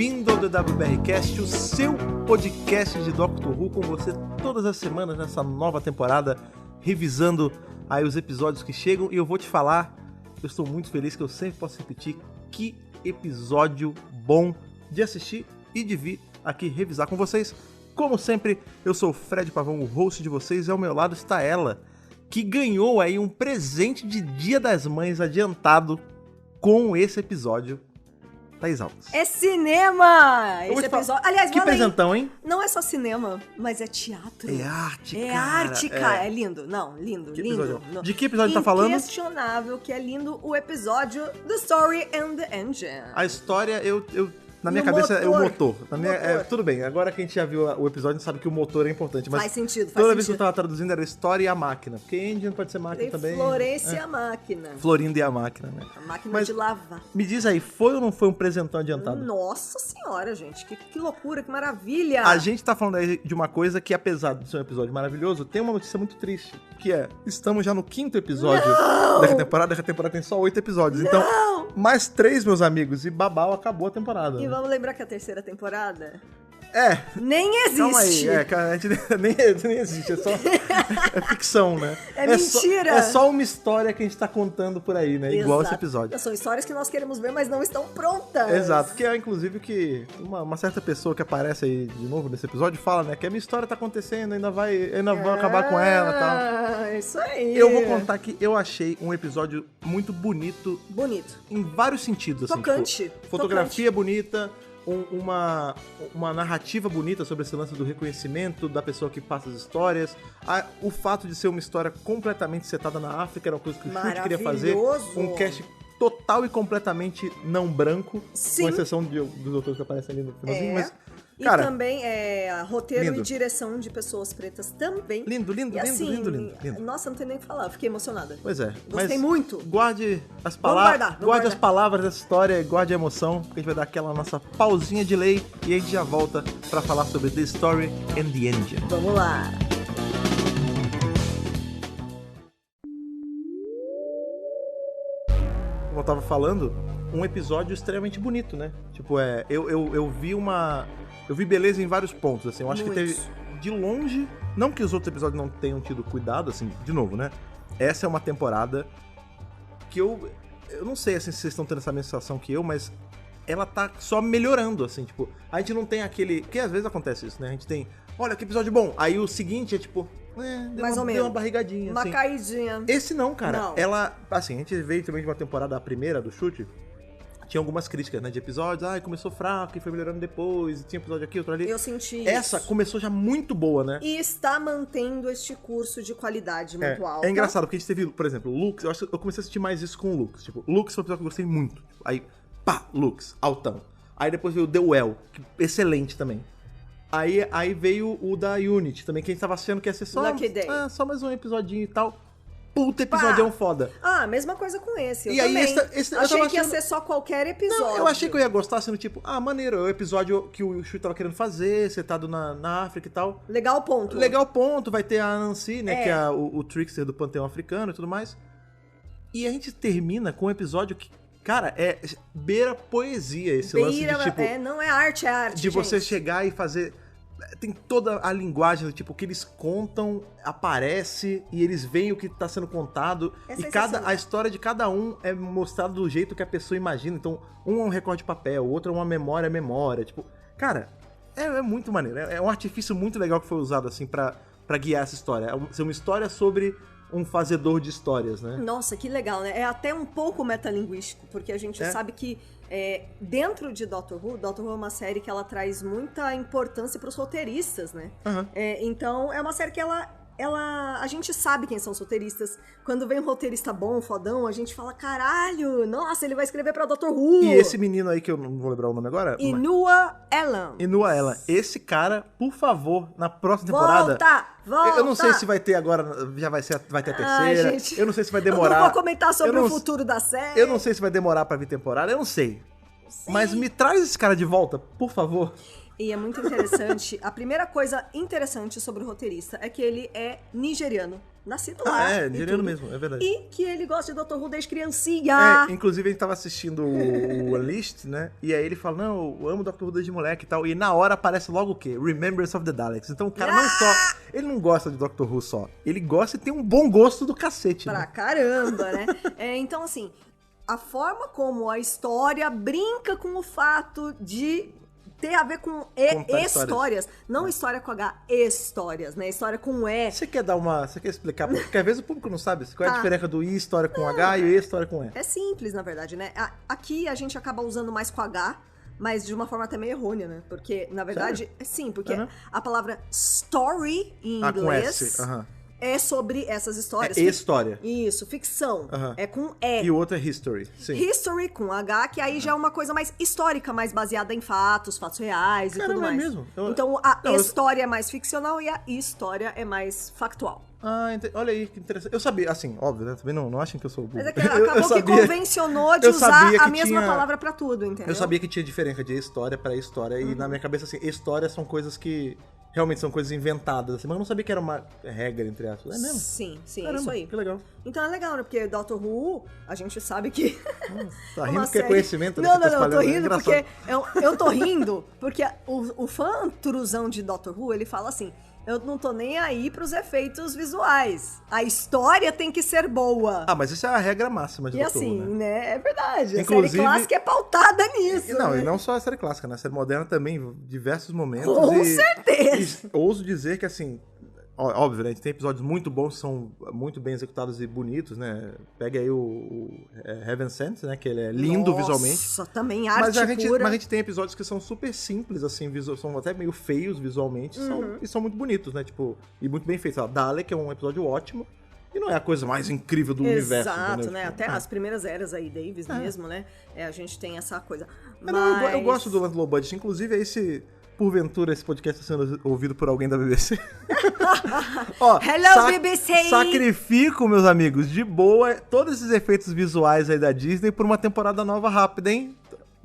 bem-vindo ao DWBRcast, o seu podcast de Doctor Who, com você todas as semanas nessa nova temporada, revisando aí os episódios que chegam. E eu vou te falar, eu estou muito feliz, que eu sempre posso repetir, que episódio bom de assistir e de vir aqui revisar com vocês. Como sempre, eu sou o Fred Pavão, o host de vocês, e ao meu lado está ela, que ganhou aí um presente de Dia das Mães adiantado com esse episódio. Thaís Alves. É cinema! Esse episódio. Aliás, que presentão, hein? Não é só cinema, mas é teatro. É arte, cara. É arte, cara. É lindo. Não, lindo, que lindo. Episódio? De que episódio tá falando? Inquestionável que é lindo o episódio The Story and the Engine. A história, na minha cabeça é o motor. Tudo bem, agora que a gente já viu o episódio, a gente sabe que o motor é importante. Mas faz sentido, toda vez que eu tava traduzindo era história e a máquina. Porque engine pode ser máquina também. Florência e a máquina. Florinda e a máquina, né? A máquina de lavar. Me diz aí, foi ou não foi um presentão adiantado? Nossa senhora, gente. Que loucura, que maravilha. A gente tá falando aí de uma coisa que, apesar de ser um episódio maravilhoso, tem uma notícia muito triste. Que é, estamos já no 5º episódio dessa temporada. Essa temporada tem só 8 episódios. Não! Então, mais 3, meus amigos, e babau, acabou a temporada. E vamos lembrar que a terceira temporada Calma nem existe. aí, a gente nem existe, é ficção, né? É mentira. É só uma história que a gente tá contando por aí, né? Exato. Igual esse episódio. São histórias que nós queremos ver, mas não estão prontas. Exato, que é inclusive que uma certa pessoa que aparece aí de novo nesse episódio fala, né, que a minha história tá acontecendo, ainda vai acabar com ela e tal. Isso aí. Eu vou contar que eu achei um episódio muito bonito. Bonito. Em vários sentidos, assim. Tocante. Tipo, fotografia bonita, uma narrativa bonita sobre esse lance do reconhecimento da pessoa que passa as histórias. O fato de ser uma história completamente setada na África era uma coisa que o Chute queria fazer. Um cast total e completamente não branco. Sim. Com exceção dos doutores que aparecem ali no finalzinho, mas... Cara, e também roteiro lindo. E direção de pessoas pretas também. Lindo. Nossa, não tem nem o que falar, fiquei emocionada. Pois é. Gostei muito. Guarde as palavras. Vamos guardar as palavras dessa história, guarde a emoção, porque a gente vai dar aquela nossa pausinha de lei e a gente já volta pra falar sobre The Story and the Engine. Vamos lá. Como eu tava falando, um episódio extremamente bonito, né? Tipo, eu vi beleza em vários pontos, assim. Eu acho que teve, de longe, não que os outros episódios não tenham tido cuidado, assim, de novo, né? Essa é uma temporada que eu não sei, assim, se vocês estão tendo essa mesma sensação que eu, mas ela tá só melhorando, assim, tipo, a gente não tem aquele, que às vezes acontece isso, né? A gente tem, olha que episódio bom, aí o seguinte é tipo, deu uma barrigadinha, uma assim. Caidinha. Esse não, cara. Não. Ela, assim, a gente veio também de uma temporada, a primeira do Chute, tinha algumas críticas, né, de episódios, começou fraco e foi melhorando depois, e tinha episódio aqui, outro ali. Eu senti Essa isso. começou já muito boa, né? E está mantendo este curso de qualidade muito alta. É engraçado, porque a gente teve, por exemplo, Lux, eu comecei a sentir mais isso com o Lux. Tipo, Lux foi um episódio que eu gostei muito. Tipo, aí, pá, Lux, altão. Aí depois veio o The Well, excelente também. Aí veio o da Unity também, que a gente tava achando que ia ser só mais um episodinho e tal. Puta episódio, é um foda. Mesma coisa com esse. Eu e também. Aí, achei que ia ser só qualquer episódio. Não, eu achei que eu ia gostar, sendo tipo, maneiro, é o episódio que o Shu tava querendo fazer, setado na África e tal. Legal ponto. Vai ter a Nancy, né, que é o trickster do panteão africano e tudo mais. E a gente termina com um episódio que, cara, beira poesia esse lance de, tipo... não é arte, de gente. você chegar e fazer... Tem toda a linguagem, tipo, o que eles contam, aparece, e eles veem o que tá sendo contado. A história de cada um é mostrada do jeito que a pessoa imagina. Então, um é um recorte de papel, o outro é uma memória. Tipo, cara, é muito maneiro. É um artifício muito legal que foi usado, assim, pra guiar essa história. É uma história sobre um fazedor de histórias, né? Nossa, que legal, né? É até um pouco metalinguístico, porque a gente sabe que dentro de Doctor Who é uma série que ela traz muita importância pros roteiristas, né? Uhum. Então, é uma série que a gente sabe quem são os roteiristas. Quando vem um roteirista bom, fodão, a gente fala, caralho, nossa, ele vai escrever pra Doctor Who. E esse menino aí, que eu não vou lembrar o nome agora... Inua Elam. Esse cara, por favor, na próxima temporada... Volta! Eu não sei se vai ter agora, vai ter a terceira. Gente, eu não sei se vai demorar. Eu não vou comentar sobre o futuro da série. Eu não sei se vai demorar pra vir temporada, eu não sei. Mas me traz esse cara de volta, por favor. E é muito interessante. A primeira coisa interessante sobre o roteirista é que ele é nigeriano. nascido lá. nigeriano mesmo, é verdade. E que ele gosta de Dr. Who desde criancinha. Inclusive a gente tava assistindo o Unleashed, né? E aí ele fala, não, eu amo Dr. Who desde moleque e tal. E na hora aparece logo o quê? Remembrance of the Daleks. Então o cara não só... Ele não gosta de Dr. Who só. Ele gosta e tem um bom gosto do cacete, Pra né? caramba, né? Então, assim, a forma como a história brinca com o fato de ter a ver com histórias. Não história com H, histórias, né? História com E. Você quer explicar? Porque às vezes o público não sabe qual é a diferença do I história com H e o E história com E. É simples, na verdade, né? Aqui a gente acaba usando mais com H, mas de uma forma até meio errônea, né? Porque, na verdade, sim, porque a palavra story em inglês com S. é sobre essas histórias. História. Isso, ficção. É com E. E o outro é history. Sim. History com H, que aí já é uma coisa mais histórica, mais baseada em fatos reais e tudo mais. É mesmo? Então a história é mais ficcional e a história é mais factual. Olha aí, que interessante. Eu sabia, assim, óbvio, né? Também não achem que eu sou burro. Mas é que acabou que convencionou de usar a mesma palavra pra tudo, entendeu? Eu sabia que tinha diferença de história pra história. E na minha cabeça, assim, histórias são coisas que realmente são coisas inventadas, assim, mas eu não sabia que era uma regra, entre aspas. É mesmo? Sim, Caramba, isso aí. Que legal. Então é legal, né? Porque Doctor Who, a gente sabe que... Tá rindo porque é conhecimento, né? Não, eu tô rindo porque... Eu tô rindo porque o fã truzão de Doctor Who, ele fala assim... Eu não tô nem aí pros efeitos visuais. A história tem que ser boa. Mas isso é a regra máxima de Doctor Who, né? É verdade. Inclusive, a série clássica é pautada nisso. Não, e não só a série clássica, né? A série moderna também, em diversos momentos. Com certeza. E ouso dizer que, assim... Óbvio, né? A gente tem episódios muito bons, são muito bem executados e bonitos, né? Pega aí o Heaven Sent, né? Que ele é lindo visualmente. Nossa, também arte mas pura. Mas a gente tem episódios que são super simples, assim, são até meio feios visualmente, e são muito bonitos, né? Tipo, e muito bem feitos. Dalek é um episódio ótimo, e não é a coisa mais incrível do universo. Exato, né? Até as primeiras eras aí, Davis mesmo, né? A gente tem essa coisa. Eu gosto do Low Budget, inclusive porventura esse podcast está sendo ouvido por alguém da BBC. Hello, BBC! Sacrifico, meus amigos, de boa, todos esses efeitos visuais aí da Disney por uma temporada nova rápida, hein?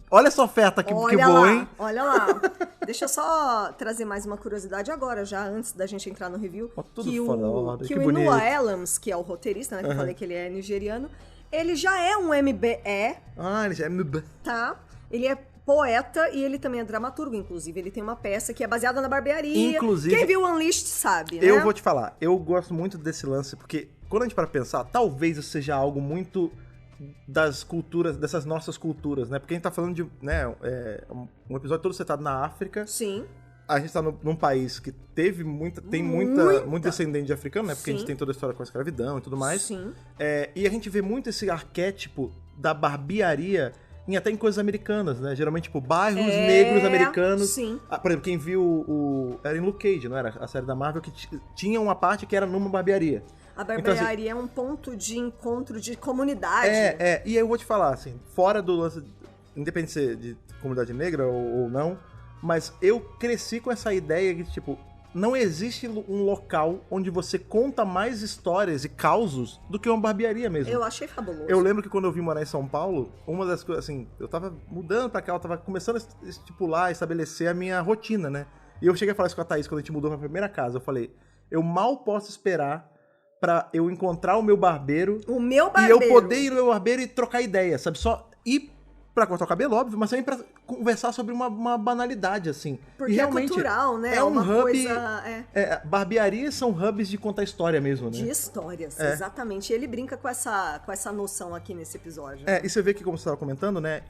Olha essa oferta que boa, hein? Olha lá. Deixa eu só trazer mais uma curiosidade agora, já antes da gente entrar no review. Que o Inua Elams, que é o roteirista, né? Que eu falei que ele é nigeriano, ele já é um MBE. Ele já é MBE. Tá? Ele é poeta e ele também é dramaturgo, inclusive. Ele tem uma peça que é baseada na barbearia. Inclusive, quem viu Unleashed sabe, né? Eu vou te falar, eu gosto muito desse lance, porque quando a gente para pensar, talvez isso seja algo muito das culturas, dessas nossas culturas, né? Porque a gente tá falando de, né, um episódio todo setado na África. Sim. A gente tá num país que tem muito descendente de africano, né? Porque a gente tem toda a história com a escravidão e tudo mais. Sim. E a gente vê muito esse arquétipo da barbearia até em coisas americanas, né? Geralmente, tipo, bairros negros americanos. Sim. Por exemplo, quem viu era em Luke Cage, não era? A série da Marvel, que tinha uma parte que era numa barbearia. A barbearia então, assim, é um ponto de encontro de comunidade. E aí eu vou te falar, assim, fora do lance, independente de ser de comunidade negra ou não, mas eu cresci com essa ideia de, tipo, não existe um local onde você conta mais histórias e causos do que uma barbearia mesmo. Eu achei fabuloso. Eu lembro que quando eu vim morar em São Paulo, uma das coisas, assim, eu tava mudando pra cá, eu tava começando a estipular, estabelecer a minha rotina, né? E eu cheguei a falar isso com a Thaís quando a gente mudou pra primeira casa. Eu falei, eu mal posso esperar pra eu encontrar o meu barbeiro. O meu barbeiro. E eu poder ir no meu barbeiro e trocar ideia, sabe? Só ir pra cortar o cabelo, óbvio, mas também pra conversar sobre uma banalidade, assim. Porque e realmente é cultural, né? É um hub... coisa... barbearias são hubs de contar história mesmo, né? De histórias, exatamente. E ele brinca com essa noção aqui nesse episódio. E você vê que, como você estava comentando, né?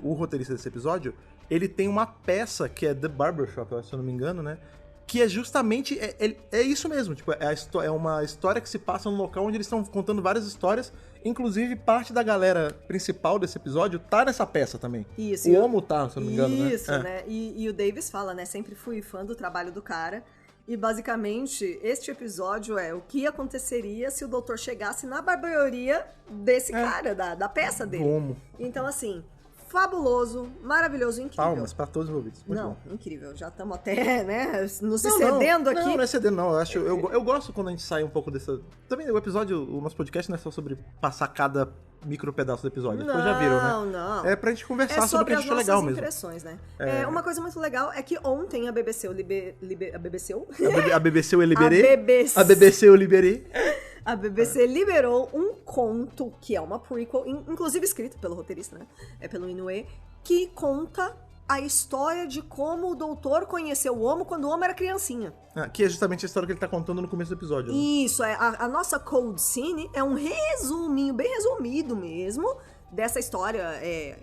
O roteirista desse episódio, ele tem uma peça que é The Barbershop, se eu não me engano, né? Que é justamente, é isso mesmo, tipo, é uma história que se passa num local onde eles estão contando várias histórias, inclusive parte da galera principal desse episódio tá nessa peça também. Isso. O Homo tá, se eu não me engano, isso, né? E o Davis fala, né, sempre fui fã do trabalho do cara, e basicamente, este episódio é o que aconteceria se o doutor chegasse na barbearia desse cara, da peça dele. Homo. Então, assim... fabuloso, maravilhoso, incrível. Palmas pra todos os ouvintes. Muito bom. Incrível. Já estamos até, né, nos excedendo aqui. Não é cedendo, não. Eu gosto quando a gente sai um pouco dessa... Também o episódio, o nosso podcast não é só sobre passar cada micro pedaço do episódio. Vocês já viram, né? Não. É pra gente conversar sobre o que a gente achou legal mesmo. Impressões, né? Uma coisa muito legal é que ontem a BBC, eu liberei. A BBC liberou um conto, que é uma prequel, inclusive escrito pelo roteirista, né? É pelo Inoue, que conta a história de como o doutor conheceu o Homo quando o Homo era criancinha. Que é justamente a história que ele tá contando no começo do episódio. Né? Isso, a nossa Cold Scene é um resuminho, bem resumido mesmo, dessa história.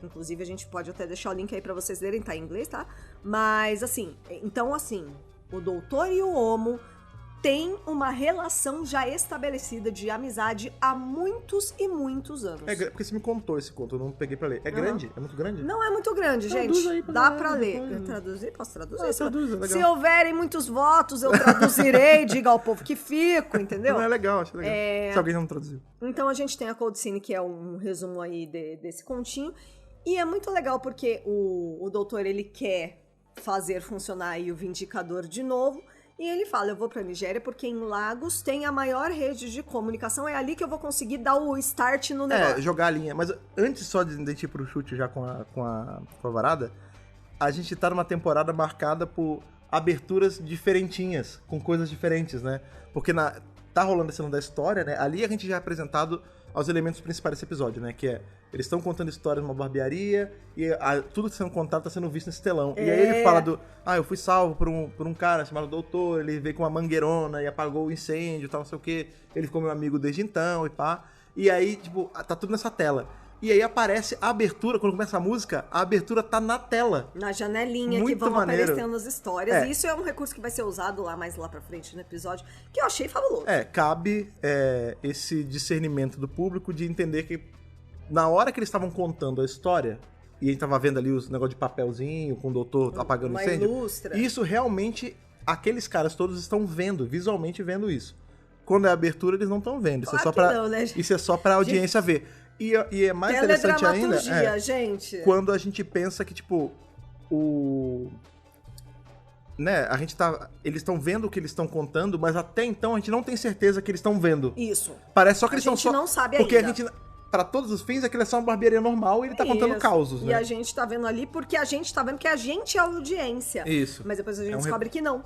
Inclusive, a gente pode até deixar o link aí pra vocês lerem, tá em inglês, tá? Mas, assim, o doutor e o Homo tem uma relação já estabelecida de amizade há muitos e muitos anos. Porque você me contou esse conto, eu não peguei pra ler. É grande? É muito grande? Não é muito grande, Traduz gente. aí pra Dá ler, pra ler. depois. Traduzir? Posso traduzir? Traduz, é legal. Se houverem muitos votos, eu traduzirei, diga ao povo que fico, entendeu? Não, é legal, acho legal. Se alguém não traduziu. Então a gente tem a Cold Scene, que é um resumo aí desse continho. E é muito legal porque o doutor, ele quer fazer funcionar aí o Vindicador de novo. E ele fala, eu vou pra Nigéria porque em Lagos tem a maior rede de comunicação, é ali que eu vou conseguir dar o start no negócio. Jogar a linha. Mas antes só de ir pro chute já com a varada, a gente tá numa temporada marcada por aberturas diferentinhas, com coisas diferentes, né? Porque tá rolando esse ano da história, né? Ali a gente já é apresentado aos elementos principais desse episódio, né? Que eles estão contando histórias numa barbearia e tudo que está sendo contado tá sendo visto nesse telão. E aí ele fala eu fui salvo por um cara chamado Doutor, ele veio com uma mangueirona e apagou o incêndio e tal, não sei o quê. Ele ficou meu amigo desde então e pá. E aí, tipo, tá tudo nessa tela. E aí aparece a abertura, quando começa a música, a abertura tá na tela. Na janelinha, muito que vão maneiro. aparecendo as histórias. E isso é um recurso que vai ser usado mais lá pra frente no episódio, que eu achei fabuloso. Cabe esse discernimento do público de entender que na hora que eles estavam contando a história, e a gente tava vendo ali os negócios de papelzinho, com o doutor apagando uma incêndio, ilustra. Isso realmente, aqueles caras todos estão vendo, visualmente vendo isso. Quando é a abertura, eles não estão vendo. Isso, isso é só pra audiência ver. E é mais interessante ainda gente. Quando a gente pensa que, tipo, né, eles estão vendo o que eles estão contando, mas até então a gente não tem certeza que eles estão vendo. Isso. Parece só que eles estão só... A gente não sabe porque ainda. Porque a gente, pra todos os fins, aquilo é só uma barbearia normal e ele tá contando causos, né? E a gente tá vendo ali porque a gente tá vendo que a gente é a audiência. Isso. Mas depois a gente descobre que não.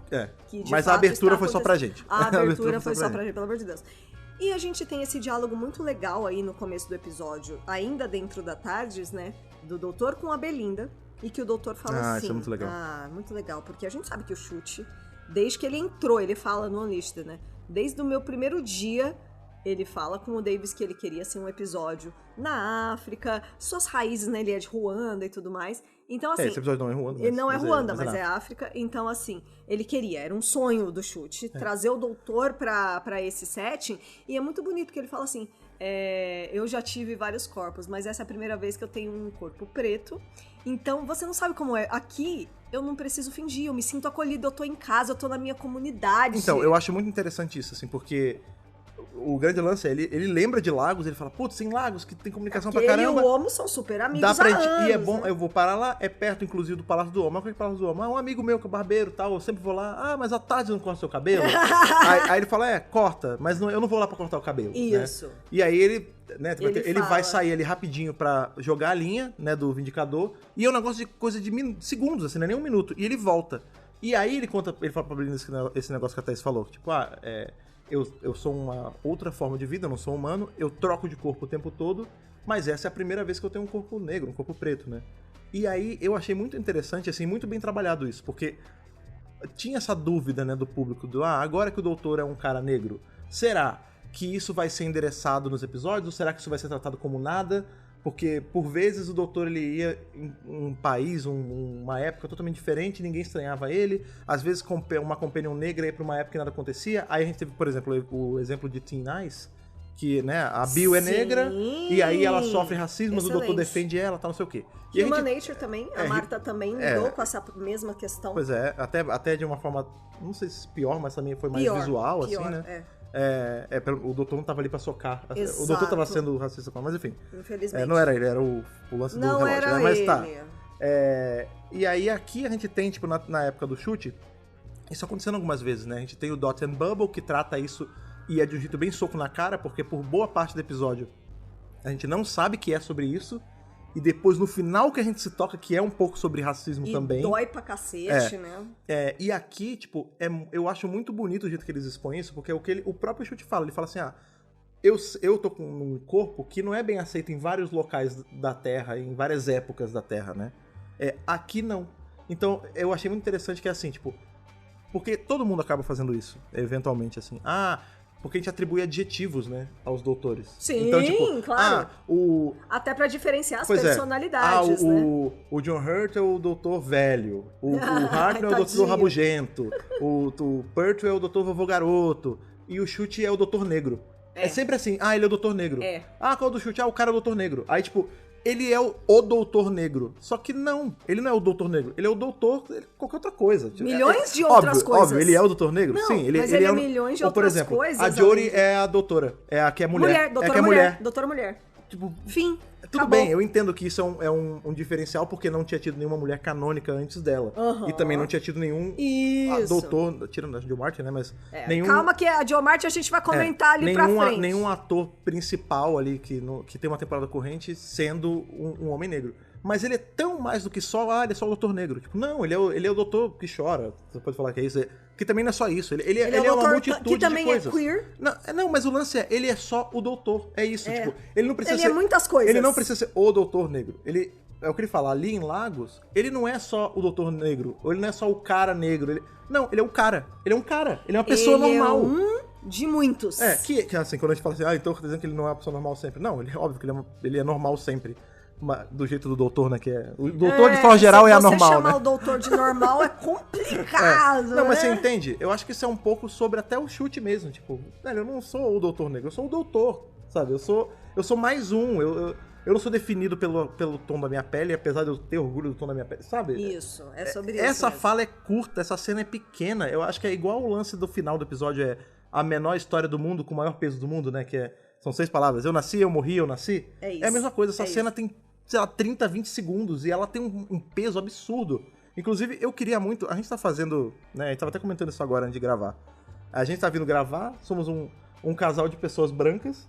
Que mas a abertura foi só pra gente. A abertura foi só pra gente, pelo amor de Deus. E a gente tem esse diálogo muito legal aí no começo do episódio, ainda dentro da Tardes, né? Do doutor com a Belinda. E que o doutor fala assim... isso é muito legal. Muito legal. Porque a gente sabe que o Chute, desde que ele entrou, ele fala no Unleashed, né? Desde o meu primeiro dia, ele fala com o Davis que ele queria ser um episódio na África, suas raízes, né? Ele é de Ruanda e tudo mais. Então, assim... esse episódio não é Ruanda. Ele não é Ruanda, mas é África. Então, assim, ele queria, era um sonho do Chute, trazer o doutor pra esse setting. E é muito bonito que ele fala assim, eu já tive vários corpos, mas essa é a primeira vez que eu tenho um corpo preto. Então, você não sabe como é. Aqui, eu não preciso fingir, eu me sinto acolhido, eu tô em casa, eu tô na minha comunidade. Então, eu acho muito interessante isso, assim, porque... O grande lance é, ele lembra de Lagos, ele fala, putz, tem Lagos que tem comunicação pra caramba. Ele e o Homo são super amigos dá pra há anos, e é bom, né? eu vou parar lá, é perto, inclusive, do Palácio do Homo. Mas o que é o Palácio do Homo? Um amigo meu que é barbeiro e tal, eu sempre vou lá. Mas à tarde não corta seu cabelo? aí ele fala, corta, mas eu não vou lá pra cortar o cabelo. Isso. Né? E aí ele fala... vai sair ali rapidinho pra jogar a linha, né, do Vindicador. E é um negócio de coisa de segundos, assim, não é nem um minuto. E ele volta. E aí ele fala pra Belinda esse negócio que a Thaís falou, tipo, eu sou uma outra forma de vida, eu não sou humano, eu troco de corpo o tempo todo, mas essa é a primeira vez que eu tenho um corpo negro, um corpo preto, né? E aí eu achei muito interessante, assim, muito bem trabalhado isso, porque tinha essa dúvida, né, do público, agora que o doutor é um cara negro, será que isso vai ser endereçado nos episódios, ou será que isso vai ser tratado como nada? Porque, por vezes, o doutor ele ia em um país, uma época totalmente diferente, ninguém estranhava ele. Às vezes, uma companion negra ia pra uma época que nada acontecia. Aí a gente teve, por exemplo, o exemplo de Teen Nice, que, né, a Bill é negra, e aí ela sofre racismo, mas o doutor defende ela, tal, não sei o quê. E Human Nature também, a Marta também lidou com essa mesma questão. Pois é, até de uma forma, não sei se pior, mas também foi mais visual, assim, né? O doutor não tava ali pra socar. Exato. O doutor tava sendo racista, mas enfim. Infelizmente. Não era ele, era o lance do relógio. Era mas ele. Tá. E aí aqui a gente tem, tipo, na época do chute, isso acontecendo algumas vezes, né? A gente tem o Dot and Bubble, que trata isso e é de um jeito bem soco na cara, porque por boa parte do episódio a gente não sabe que é sobre isso. E depois, no final, que a gente se toca, que é um pouco sobre racismo também. Dói pra cacete, né? E aqui, tipo, eu acho muito bonito o jeito que eles expõem isso, porque é o que o próprio Chute fala. Ele fala assim, eu tô com um corpo que não é bem aceito em vários locais da Terra, em várias épocas da Terra, né? Aqui não. Então, eu achei muito interessante que é assim, tipo... Porque todo mundo acaba fazendo isso, eventualmente, assim. Porque a gente atribui adjetivos, né, aos doutores. Sim, então, tipo, claro. Até pra diferenciar as personalidades, né? O John Hurt é o doutor velho. O Hartnell é o doutor rabugento. O Pertwee é o doutor vovô garoto. E o Chute é o doutor negro. É sempre assim, ele é o doutor negro. Qual é o do Chute? O cara é o doutor negro. Aí, tipo... Ele é o doutor negro. Só que não, ele não é o doutor negro. Ele é o doutor qualquer outra coisa. Milhões de outras coisas. Óbvio, ele é o doutor negro? Não, Sim, ele é milhões de outras coisas. A Jodie é a doutora. É a que é mulher. Doutora mulher. Tipo, fim. Tudo acabou. bem, eu entendo que isso é um diferencial porque não tinha tido nenhuma mulher canônica antes dela. E também não tinha tido nenhum doutor, tirando a Jo Martin, né? Mas nenhum... Calma que a Jo Martin a gente vai comentar ali pra frente. Nenhum ator principal ali que tem uma temporada corrente sendo um homem negro. Mas ele é tão mais do que só, ele é só o doutor negro. Tipo, não, ele é o doutor que chora. Você pode falar que é isso. Que também não é só isso. Ele é uma multitude de coisas. Que também é queer. Não, mas o lance ele é só o doutor. É isso, tipo, ele não precisa ser... Ele é muitas coisas. Ele não precisa ser o doutor negro. É o que ele fala, ali em Lagos, ele não é só o doutor negro. Ou ele não é só o cara negro. Não, ele é o cara. Ele é um cara. Ele é uma pessoa normal. Ele é de muitos. Que assim, quando a gente fala assim, então tá dizendo que ele não é uma pessoa normal sempre. Não, ele é óbvio que ele é normal sempre. Do jeito do doutor, né? Que é... O doutor, de forma geral, é anormal, né? Se você chamar o doutor de normal, é complicado, Não, mas você entende? Eu acho que isso é um pouco sobre até o Chute mesmo. Tipo, eu não sou o doutor negro, eu sou o doutor, sabe? Eu sou mais um. Eu não sou definido pelo tom da minha pele, apesar de eu ter orgulho do tom da minha pele, sabe? Isso, é sobre isso. Essa mesmo. fala é curta, essa cena é pequena. Eu acho que é igual o lance do final do episódio, a menor história do mundo com o maior peso do mundo, né? São 6 palavras. Eu nasci, eu morri, eu nasci. É isso. É a mesma coisa. Essa cena tem, sei lá, 30, 20 segundos e ela tem um peso absurdo. Inclusive, eu queria muito... A gente tá fazendo... né? A gente tava até comentando isso agora antes de gravar. A gente tá vindo gravar, somos um casal de pessoas brancas.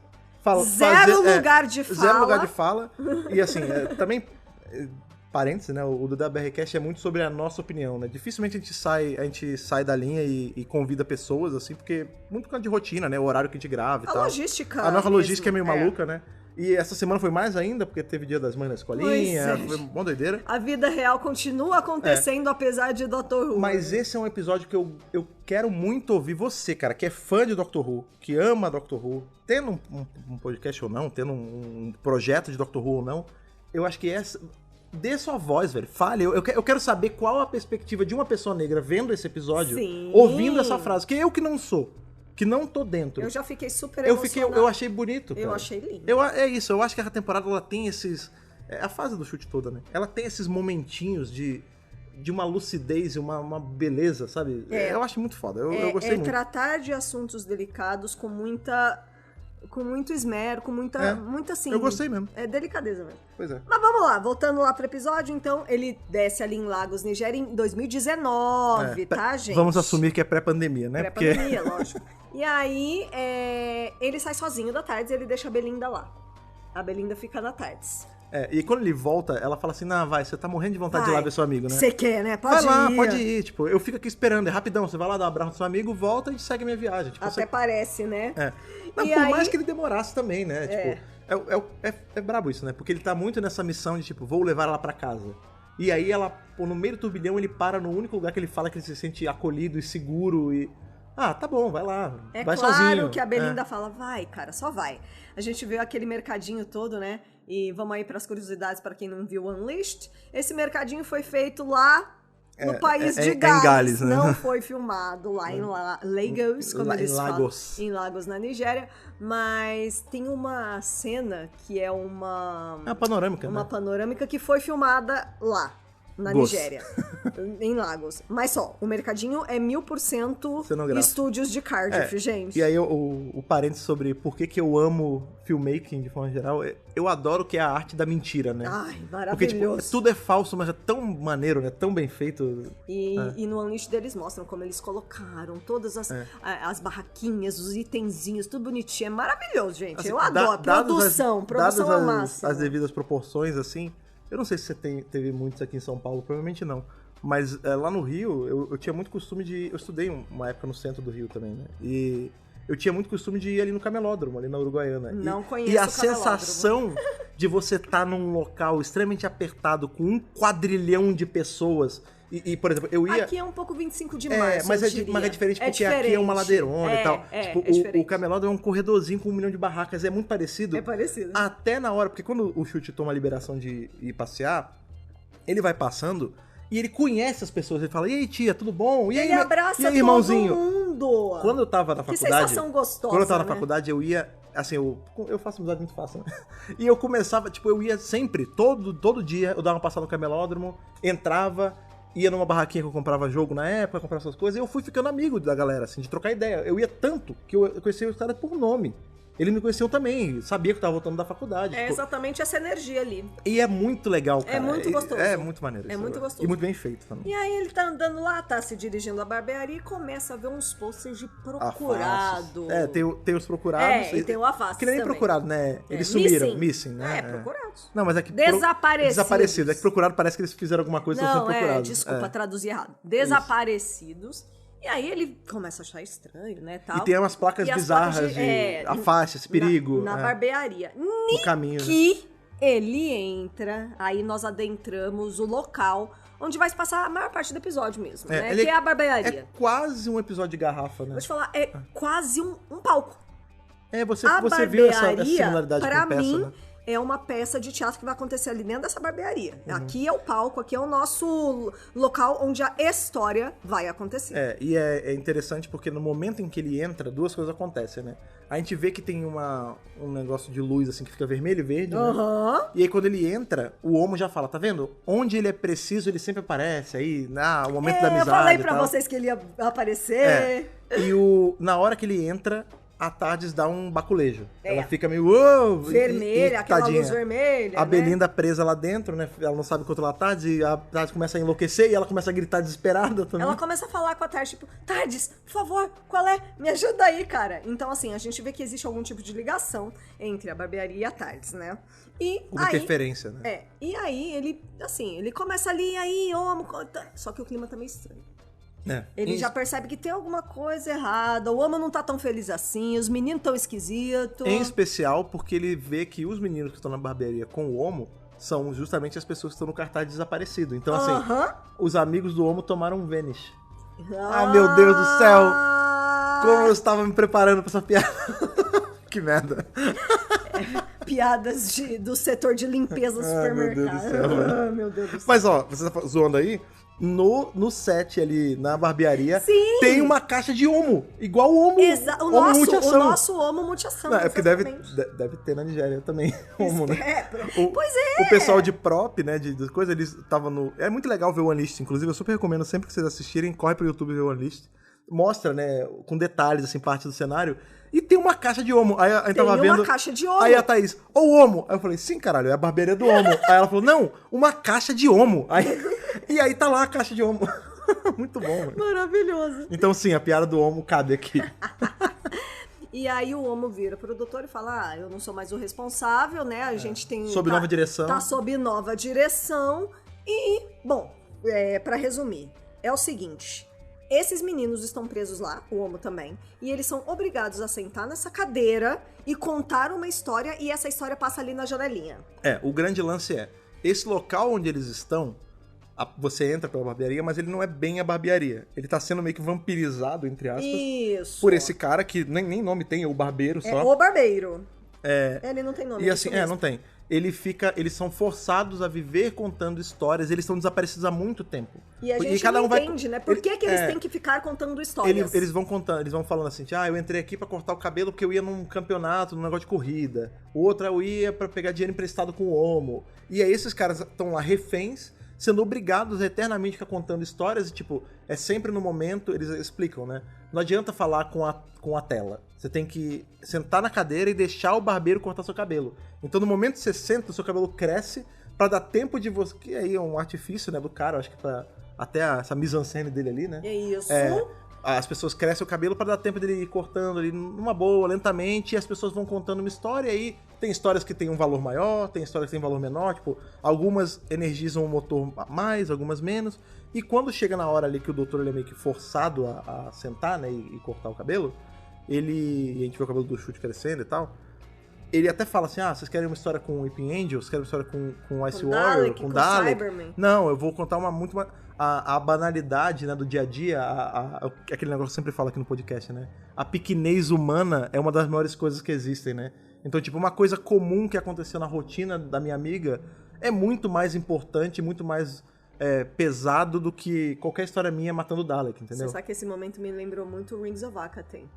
Zero lugar de fala. Zero lugar de fala. E assim, também... Parênteses, né? O do WRCast é muito sobre a nossa opinião, né? Dificilmente a gente sai da linha e convida pessoas, assim, porque muito por causa de rotina, né? O horário que a gente grava e tal. Logística. A nossa logística é meio maluca, né? E essa semana foi mais ainda, porque teve Dia das Mães na escolinha, foi uma doideira. A vida real continua acontecendo, apesar de Dr. Who. Mas esse é um episódio que eu quero muito ouvir você, cara, que é fã de Dr. Who, que ama Dr. Who, tendo um podcast ou não, tendo um projeto de Dr. Who ou não, eu acho que dê sua voz, velho. Fale. Eu quero saber qual a perspectiva de uma pessoa negra vendo esse episódio, ouvindo essa frase. Que eu que não sou, que não tô dentro. Eu já fiquei super emocionada. Eu achei bonito, cara. Eu achei lindo. É isso, eu acho que a temporada ela tem esses... a fase do Chute toda, né? Ela tem esses momentinhos de uma lucidez e uma beleza, sabe? Eu acho muito foda. Eu gostei muito. Tratar de assuntos delicados com muito esmero, com muita assim... Eu gostei mesmo. É delicadeza mesmo. Pois é. Mas vamos lá, voltando lá pro episódio, então, ele desce ali em Lagos, Nigéria, em 2019, tá, gente? Vamos assumir que é pré-pandemia, né? Pré-pandemia, lógico. E aí, ele sai sozinho da Tardes e ele deixa a Belinda lá. A Belinda fica na Tardes. E quando ele volta, ela fala assim, vai, você tá morrendo de vontade de ir lá ver seu amigo, né? Você quer, né? Pode ir. Tipo, eu fico aqui esperando, é rapidão, você vai lá dar um abraço no seu amigo, volta e segue a minha viagem. Tipo, Até parece, né? Não, por mais que ele demorasse também, né? Tipo, é brabo isso, né? Porque ele tá muito nessa missão de, tipo, vou levar ela pra casa. E aí no meio do turbilhão, ele para no único lugar que ele fala que ele se sente acolhido e seguro e... tá bom, vai lá, vai sozinho. É claro que a Belinda fala, vai, cara, só vai. A gente viu aquele mercadinho todo, né? E vamos aí pras curiosidades para quem não viu Unleashed. Esse mercadinho foi feito lá no país de Gales. Em Gales, né? Não foi filmado lá em Lagos, como eles falam. Em Lagos, na Nigéria. Mas tem uma cena que é uma panorâmica, uma panorâmica que foi filmada lá. Na Nigéria, em Lagos. Mas só, o mercadinho é 1000% estúdios de Cardiff, gente. E aí, o parênteses sobre por que eu amo filmmaking de forma geral, eu adoro que é a arte da mentira, né? Ai, maravilhoso. Porque, tipo, tudo é falso, mas é tão maneiro, né? Tão bem feito. E no Unleashed eles mostram como eles colocaram todas as barraquinhas, os itenzinhos, tudo bonitinho. É maravilhoso, gente. Assim, eu adoro. Produção é massa. As devidas proporções, assim... Eu não sei se você teve muitos aqui em São Paulo, provavelmente não. Mas lá no Rio, eu tinha muito costume de... Eu estudei uma época no centro do Rio também, né? E eu tinha muito costume de ir ali no Camelódromo, ali na Uruguaiana. Não conheço E a o Camelódromo. sensação de você estar num local extremamente apertado, com 1 quadrilhão de pessoas... E, por exemplo, eu ia... Aqui é um pouco 25 de março, mas eu é diria. diferente porque aqui é uma ladeirona e tal. Diferente. O Camelódromo é um corredorzinho com 1 milhão de barracas, é muito parecido. É parecido. Até na hora, porque quando o Chute toma a liberação de ir passear, ele vai passando e ele conhece as pessoas. Ele fala, e aí, tia, tudo bom? E aí, ele abraça e aí, irmãozinho? todo mundo. Quando eu tava na faculdade... Que sensação gostosa, Quando eu tava na né? faculdade, eu ia... Assim, eu faço amizade muito fácil, né? E eu começava, tipo, eu ia sempre, todo dia, eu dava uma passada no Camelódromo, entrava... Ia numa barraquinha que eu comprava jogo na época, comprava essas coisas, e eu fui ficando amigo da galera, assim, de trocar ideia. Eu ia tanto que eu conhecia os caras por nome. Eles me conheciam também, sabia que eu tava voltando da faculdade. É exatamente essa energia ali. E é muito legal, cara. É muito gostoso. É muito maneiro. É muito gostoso. E muito bem feito também. E aí ele tá andando lá, tá se dirigindo à barbearia e começa a ver uns posters de procurado. Tem os procurados. E tem o Afastos que nem também. procurado, né? Eles sumiram, missing, né? Procurados. Não, mas é que... Desaparecidos. É que procurado parece que eles fizeram alguma coisa sendo procurados. Desculpa, traduzi errado. Desaparecidos. E aí ele começa a achar estranho, né, tal. E tem umas placas bizarras de afaste-se, perigo. Na barbearia. No caminho. Que ele entra, aí nós adentramos o local onde vai se passar a maior parte do episódio mesmo, né? Que é a barbearia. É quase um episódio de garrafa, né? Vou te falar, é quase um palco. Você viu essa similaridade com a peça, mim, né? É uma peça de teatro que vai acontecer ali dentro dessa barbearia. Aqui é o palco, aqui é o nosso local onde a história vai acontecer. E é interessante porque no momento em que ele entra, 2 coisas acontecem, né? A gente vê que tem um negócio de luz, assim, que fica vermelho e verde, né? Uhum. E aí quando ele entra, o Homo já fala, tá vendo? Onde ele é preciso, ele sempre aparece. Aí, o momento da amizade. Eu falei pra vocês que ele ia aparecer. E na hora que ele entra... A Tardes dá um baculejo. Ela fica meio... Vermelha, aquela tadinha. luz vermelha, A Belinda presa lá dentro, né? Ela não sabe controlar a Tardes e a Tardes começa a enlouquecer e ela começa a gritar desesperada também. Ela começa a falar com a Tardes, tipo, Tardes, por favor, qual é? Me ajuda aí, cara. Então, assim, a gente vê que existe algum tipo de ligação entre a barbearia e a Tardes, né? E uma interferência, né? E aí, ele começa ali, aí, só que o clima tá meio estranho. Ele já percebe que tem alguma coisa errada, o Homo não tá tão feliz assim, os meninos tão esquisitos. Em especial porque ele vê que os meninos que estão na barbearia com o Homo são justamente as pessoas que estão no cartaz desaparecido. Então, assim, os amigos do Homo tomaram um Vanish. Meu Deus do céu! Como eu estava me preparando pra essa piada. Que merda. Piadas do setor de limpeza do supermercado. Meu Deus do céu. Mas, você tá zoando aí? No set ali, na barbearia, Sim. tem uma caixa de Homo. Igual o Homo. O nosso Homo multiação. Não, é porque deve ter na Nigéria também. Homo, né? Pois é. O pessoal de prop, né, de coisa, eles estavam no... É muito legal ver o Unleashed, inclusive eu super recomendo sempre que vocês assistirem, corre pro YouTube ver o Unleashed. Mostra, né, com detalhes, assim, parte do cenário. E tem uma caixa de Homo. Aí a gente tava vendo... Tem uma caixa de Homo. Aí a Thaís, o Homo. Aí eu falei, sim, caralho, é a barbearia do Homo. Aí ela falou, não, uma caixa de Homo. E aí tá lá a caixa de Homo. Muito bom, mano. Maravilhoso. Então, sim, a piada do Homo cabe aqui. E aí o Homo vira pro doutor e fala, eu não sou mais o responsável, né? A gente tem... Sob nova direção. Tá sob nova direção. E, bom, pra resumir, é o seguinte... Esses meninos estão presos lá, o Homo também, e eles são obrigados a sentar nessa cadeira e contar uma história, e essa história passa ali na janelinha. O grande lance esse local onde eles estão, você entra pela barbearia, mas ele não é bem a barbearia. Ele tá sendo meio que vampirizado, entre aspas. Isso. Por esse cara que nem nome tem, é o barbeiro só. O barbeiro. Ele não tem nome. E assim, não tem. Eles são forçados a viver contando histórias, eles estão desaparecidos há muito tempo. E a gente não entende, né? Por que eles têm que ficar contando histórias? Eles vão contando, eles vão falando assim, eu entrei aqui pra cortar o cabelo porque eu ia num campeonato, num negócio de corrida. O outro eu ia pra pegar dinheiro emprestado com o Homo. E aí esses caras estão lá reféns, sendo obrigados a eternamente ficar contando histórias e, tipo, é sempre no momento, eles explicam, né? Não adianta falar com a tela. Você tem que sentar na cadeira e deixar o barbeiro cortar seu cabelo. Então, no momento que você senta, o seu cabelo cresce pra dar tempo de você... Que aí é um artifício, né, do cara, acho que pra... Até essa mise-en-scène dele ali, né? É isso. As pessoas crescem o cabelo pra dar tempo dele ir cortando ali numa boa, lentamente, e as pessoas vão contando uma história, e aí tem histórias que tem um valor maior, tem histórias que tem um valor menor, tipo, algumas energizam o motor mais, algumas menos, e quando chega na hora ali que o doutor ele é meio que forçado a sentar, né, e cortar o cabelo, ele... A gente vê o cabelo do Chute crescendo e tal. Ele até fala assim, vocês querem uma história com Weeping Angel? Vocês querem uma história com Ice Warrior? Com Dalek? Cyberman. Não, eu vou contar a banalidade, né, do dia a dia, aquele negócio que eu sempre falo aqui no podcast, né? A pequenez humana é uma das maiores coisas que existem, né? Então, tipo, uma coisa comum que aconteceu na rotina da minha amiga é muito mais importante, muito mais pesado do que qualquer história minha matando o Dalek, entendeu? Você sabe que esse momento me lembrou muito Rings of Akaten.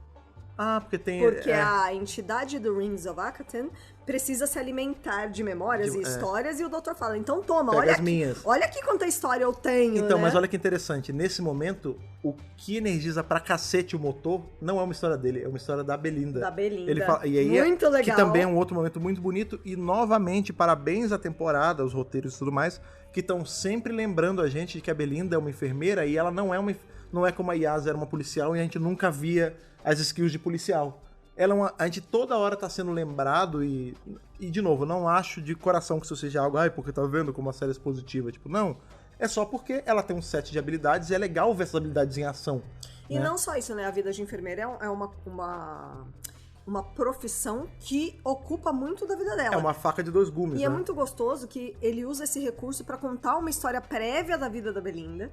Porque tem... Porque a entidade do Rings of Akaten precisa se alimentar de memórias e histórias, e o doutor fala, então toma, olha aqui, minhas. Olha aqui quanta história eu tenho, Então, né? Mas olha que interessante, nesse momento, o que energiza pra cacete o motor não é uma história dele, é uma história da Belinda. Da Belinda. Ele fala, e aí muito legal. Que também é um outro momento muito bonito, e novamente, parabéns à temporada, aos roteiros e tudo mais, que estão sempre lembrando a gente de que a Belinda é uma enfermeira, e ela não é como a Yasa era uma policial, e a gente nunca via as skills de policial. A gente toda hora tá sendo lembrado e de novo, não acho de coração que isso seja algo, porque tá vendo como uma série expositiva. Tipo, não. É só porque ela tem um set de habilidades e é legal ver essas habilidades em ação. E não só isso, né? A vida de enfermeira é uma profissão que ocupa muito da vida dela. É uma faca de dois gumes, E é muito gostoso que ele usa esse recurso pra contar uma história prévia da vida da Belinda.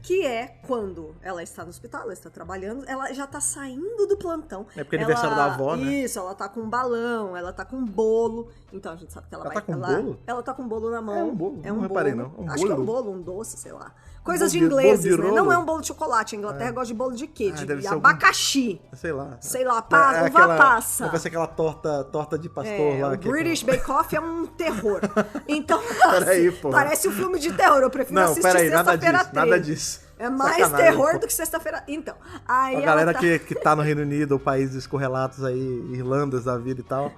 Que é quando ela está no hospital, ela está trabalhando, ela já tá saindo do plantão. É porque é aniversário da avó, né? Isso, ela tá com um balão, ela tá com um bolo. Então a gente sabe que ela vai... Ela tá com um bolo? Ela tá com um bolo na mão. É um bolo, não reparei não. Acho que é um bolo, um doce, sei lá. Coisas de ingleses, né? Não é um bolo de chocolate. A Inglaterra gosta de bolo de quê? De abacaxi. Sei lá. Sei lá, uva passa. Vai ser aquela torta de pastor lá. O British Bake Off é um terror. Então, peraí, pô. Parece um filme de terror. Eu prefiro assistir Sexta-feira 13. Nada disso. É mais terror do que Sexta-feira. Então, aí a galera que tá no Reino Unido, ou países correlatos aí, Irlandas da vida e tal.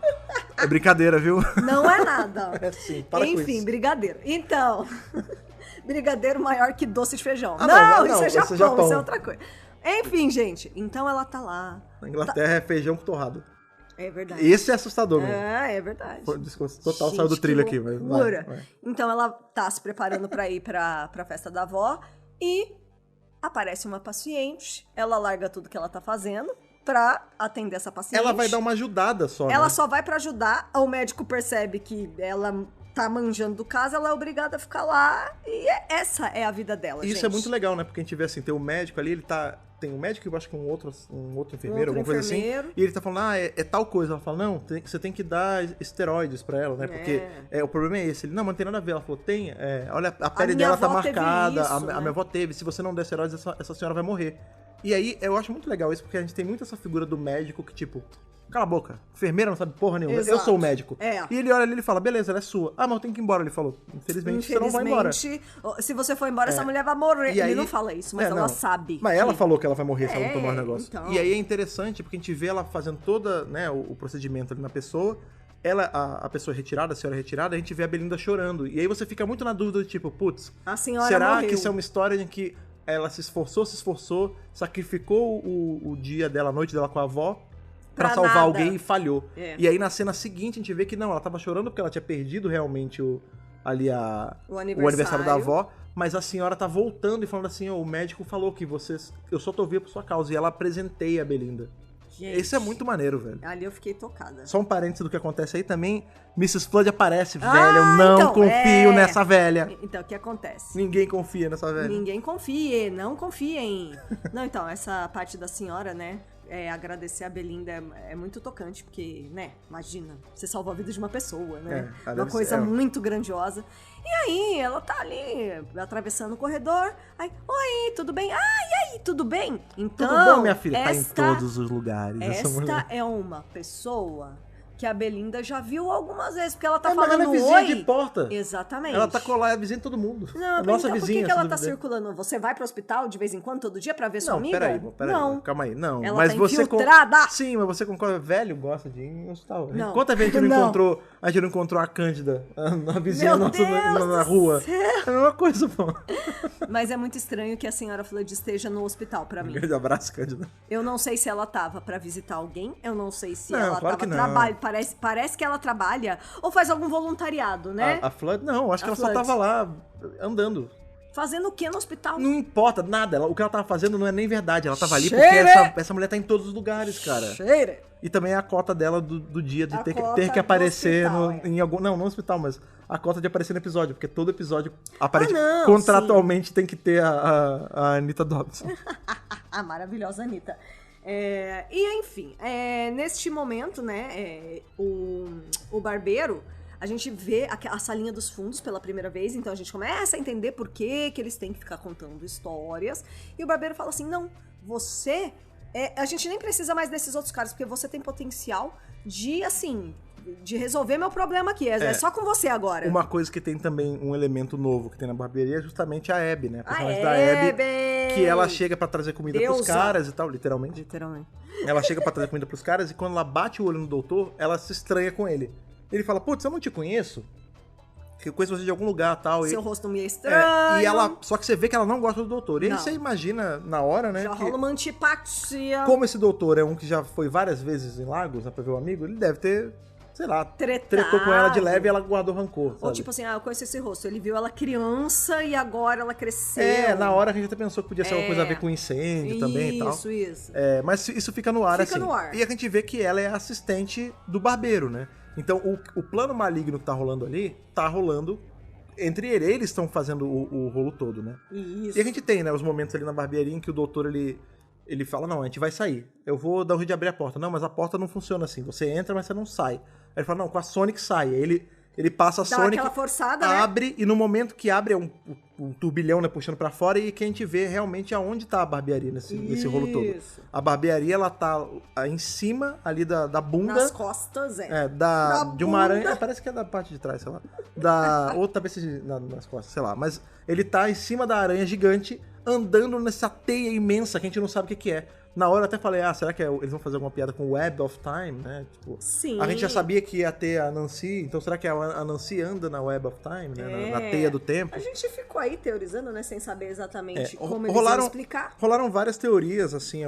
É brincadeira, viu? Não é nada. É sim, para com isso. Enfim, brigadeiro. Então, brigadeiro maior que doce de feijão. Não, isso é Japão, isso é outra coisa. Enfim, gente, então ela tá lá. Na Inglaterra é feijão com torrado. É verdade. Esse é assustador, mesmo. É verdade. Total, gente, saiu do trilho aqui. Mas vai. Então ela tá se preparando pra ir pra festa da avó e aparece uma paciente, ela larga tudo que ela tá fazendo pra atender essa paciente. Ela vai dar uma ajudada só, Ela né? só vai pra ajudar, o médico percebe que ela tá manjando do caso, ela é obrigada a ficar lá e essa é a vida dela, Isso gente. é muito legal, né? Porque a gente vê assim, tem um médico ali, ele tá... Tem um médico e eu acho que um outro enfermeiro, alguma coisa assim. E ele tá falando, é tal coisa. Ela fala, não, você tem que dar esteroides pra ela, né? Porque o problema é esse. Ele, não, mas não tem nada a ver. Ela falou, tem, olha, a pele dela tá marcada, isso, a né? minha avó teve. Se você não der esteroides, essa senhora vai morrer. E aí, eu acho muito legal isso, porque a gente tem muito essa figura do médico que, tipo... Cala a boca, enfermeira não sabe porra nenhuma. Exato. Eu sou o médico. E ele olha ali e fala, beleza, ela é sua. Mas eu tenho que ir embora. Ele falou, infelizmente você não vai embora. Se você for embora, essa mulher vai morrer. Ele não fala isso, mas ela sabe. Mas ela falou que ela vai morrer se ela não tomar o negócio. Então... E aí é interessante, porque a gente vê ela fazendo toda, né, o procedimento ali na pessoa. A pessoa retirada, a senhora retirada, a gente vê a Belinda chorando. E aí você fica muito na dúvida, tipo, putz, a senhora será morreu. Que isso é uma história em que ela se esforçou, sacrificou o dia dela, a noite dela com a avó, pra salvar alguém e falhou. E aí na cena seguinte a gente vê que não, ela tava chorando porque ela tinha perdido realmente o aniversário da avó, mas a senhora tá voltando e falando assim, o médico falou que eu só tô viva por sua causa, e ela apresenteia a Belinda. Gente, isso é muito maneiro, velho. Ali eu fiquei tocada. Só um parênteses do que acontece aí também, Mrs. Flood aparece, velho, eu não confio nessa velha. Então, o que acontece? Ninguém confia nessa velha. Ninguém confia, não confiem. Não, então, essa parte da senhora, né, agradecer a Belinda é muito tocante, porque, né, imagina, você salva a vida de uma pessoa, né? Uma coisa muito grandiosa. E aí, ela tá ali, atravessando o corredor, aí, oi, tudo bem? E aí, tudo bem? Então, tudo bom, minha filha? Tá em todos os lugares. Esta é uma pessoa que a Belinda já viu algumas vezes, porque ela tá mas falando ela é vizinha oi. de porta. Exatamente. Ela tá colada, é vizinha de todo mundo. Não, a nossa então vizinha. Por que ela tá circulando? Você vai pro hospital de vez em quando, todo dia, pra ver sua amiga? Peraí, não. Calma aí, não. Ela mas tá você infiltrada. Sim, mas você concorda, velho gosta de ir no hospital. Não. Quanta vez a gente não encontrou a Cândida, a vizinha nossa na rua? É a mesma coisa, pô. Mas é muito estranho que a senhora Flood esteja no hospital, pra mim. Um grande abraço, Cândida. Eu não sei se ela tava pra visitar alguém, eu não sei se não, ela claro tava trabalhando. Parece que ela trabalha ou faz algum voluntariado, né? A Flood, não, acho que ela só tava lá andando. Fazendo o que no hospital? Não importa, nada. O que ela tava fazendo não é nem verdade. Ela tava ali porque essa mulher tá em todos os lugares, cara. Cheira. E também é a cota dela do dia de ter que do aparecer hospital, em algum... Não no hospital, mas a cota de aparecer no episódio. Porque todo episódio, não, contratualmente, tem que ter a Anitta Dobson. A maravilhosa Anitta. E enfim, neste momento, né, o barbeiro, a gente vê a salinha dos fundos pela primeira vez, então a gente começa a entender por que eles têm que ficar contando histórias. E o barbeiro fala assim, não, você... a gente nem precisa mais desses outros caras, porque você tem potencial de, assim... de resolver meu problema aqui. É só com você agora. Uma coisa que tem também um elemento novo que tem na barbearia é justamente a Abby, né? A personagem da Abby, que ela chega pra trazer comida pros caras e tal, literalmente. Ela chega pra trazer comida pros caras e quando ela bate o olho no doutor, ela se estranha com ele. Ele fala, putz, eu não te conheço. Eu conheço você de algum lugar e tal. Seu rosto me é estranho. E ela. Só que você vê que ela não gosta do doutor. E aí você imagina na hora, né? Já rola uma antipatia. Como esse doutor é um que já foi várias vezes em Lagos, né, pra ver o amigo, ele deve ter, sei lá, tretou com ela de leve e ela guardou rancor. Sabe? Ou tipo assim, eu conheço esse rosto. Ele viu ela criança e agora ela cresceu. Na hora a gente até pensou que podia ser uma coisa a ver com incêndio também e tal. Isso. Mas isso fica no ar, assim. E a gente vê que ela é a assistente do barbeiro, né? Então o plano maligno que tá rolando ali, tá rolando entre eles estão fazendo o rolo todo, né? Isso. E a gente tem, né, os momentos ali na barbearia em que o doutor, ele fala, não, a gente vai sair. Eu vou dar um jeito de abrir a porta. Não, mas a porta não funciona assim. Você entra, mas você não sai. Aí ele fala, não, com a Sonic sai. Aí ele passa a Sonic, aquela forçada, abre, e no momento que abre é um turbilhão, né, puxando pra fora, e que a gente vê realmente aonde tá a barbearia nesse rolo todo. A barbearia, ela tá em cima ali da bunda. Nas costas, de uma aranha. Parece que é da parte de trás, sei lá. Ou talvez seja nas costas, sei lá. Mas ele tá em cima da aranha gigante, andando nessa teia imensa que a gente não sabe o que é. Na hora eu até falei, será que eles vão fazer alguma piada com Web of Time, né? Tipo, sim. A gente já sabia que ia ter a Nancy, então será que a Nancy anda na Web of Time, né? Na teia do tempo? A gente ficou aí teorizando, né? Sem saber exatamente como eles iam explicar. Rolaram várias teorias, assim,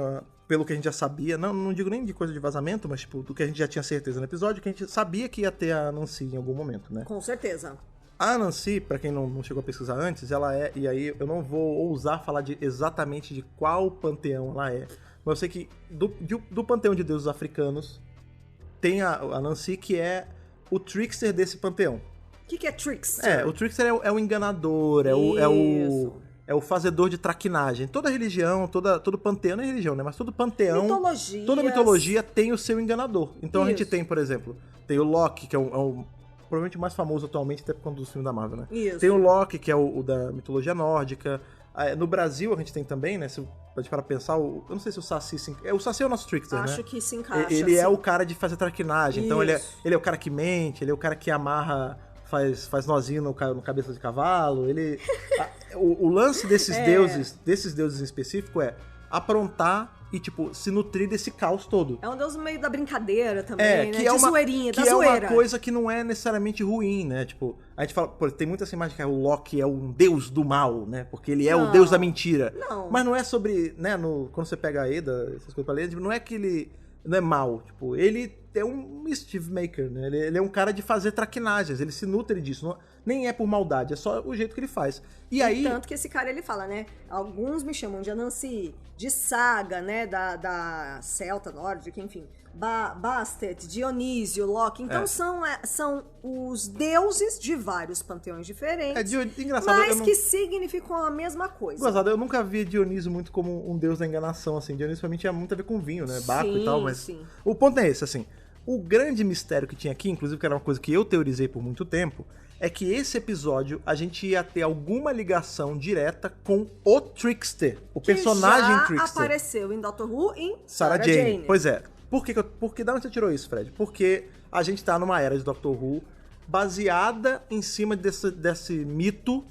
pelo que a gente já sabia. Não digo nem de coisa de vazamento, mas tipo, do que a gente já tinha certeza no episódio, que a gente sabia que ia ter a Nancy em algum momento, né? Com certeza. A Nancy, pra quem não chegou a pesquisar antes, ela é... E aí eu não vou ousar falar exatamente de qual panteão ela é. Mas eu sei que do panteão de deuses africanos tem a Nancy, que é o trickster desse panteão. O que é trickster? O trickster é o enganador, é o fazedor de traquinagem. Toda religião, todo panteão, não é religião, né? Mas todo panteão, toda mitologia tem o seu enganador. Então a gente tem, por exemplo, tem o Loki, que é o provavelmente mais famoso atualmente, até por conta dos filmes da Marvel, né? Isso. Tem o Loki, que é o da mitologia nórdica. No Brasil a gente tem também, né? Se a gente para pensar, eu não sei se o Saci o Saci é o nosso trickster, né? Acho que se encaixa. Ele é o cara de fazer traquinagem. Então ele é o cara que mente, ele é o cara que amarra, faz nozinho no cabeça de cavalo. O lance desses deuses em específico é aprontar e, tipo, se nutrir desse caos todo. É um deus meio da brincadeira também, né? Que é zoeirinha, da zoeira. Que é uma coisa que não é necessariamente ruim, né? Tipo, a gente fala, tem muita essa imagem que o Loki é um deus do mal, né? Porque ele é o deus da mentira. Não. Mas não é sobre, né? Quando você pega a Eda, essas coisas pra ler, não é que ele não é mal. Tipo, ele é um mischief maker, né? Ele é um cara de fazer traquinagens, ele se nutre disso. Nem é por maldade, é só o jeito que ele faz. E aí... Tanto que esse cara, ele fala, né? Alguns me chamam de Anansi, de Saga, né? Da Celta, nórdica, enfim. Bastet, Dionísio, Loki. Então são os deuses de vários panteões diferentes. Engraçado, mas que significam a mesma coisa. Engraçado, eu nunca vi Dionísio muito como um deus da enganação, assim. Dionísio pra mim tinha muito a ver com vinho, né? Baco e tal, mas... Sim. O ponto é esse, assim. O grande mistério que tinha aqui, inclusive que era uma coisa que eu teorizei por muito tempo, é que esse episódio a gente ia ter alguma ligação direta com o Trickster, o personagem já Trickster. Apareceu em Doctor Who em Sarah Jane. Pois é. Por que da onde você tirou isso, Fred? Porque a gente tá numa era de Doctor Who baseada em cima desse mito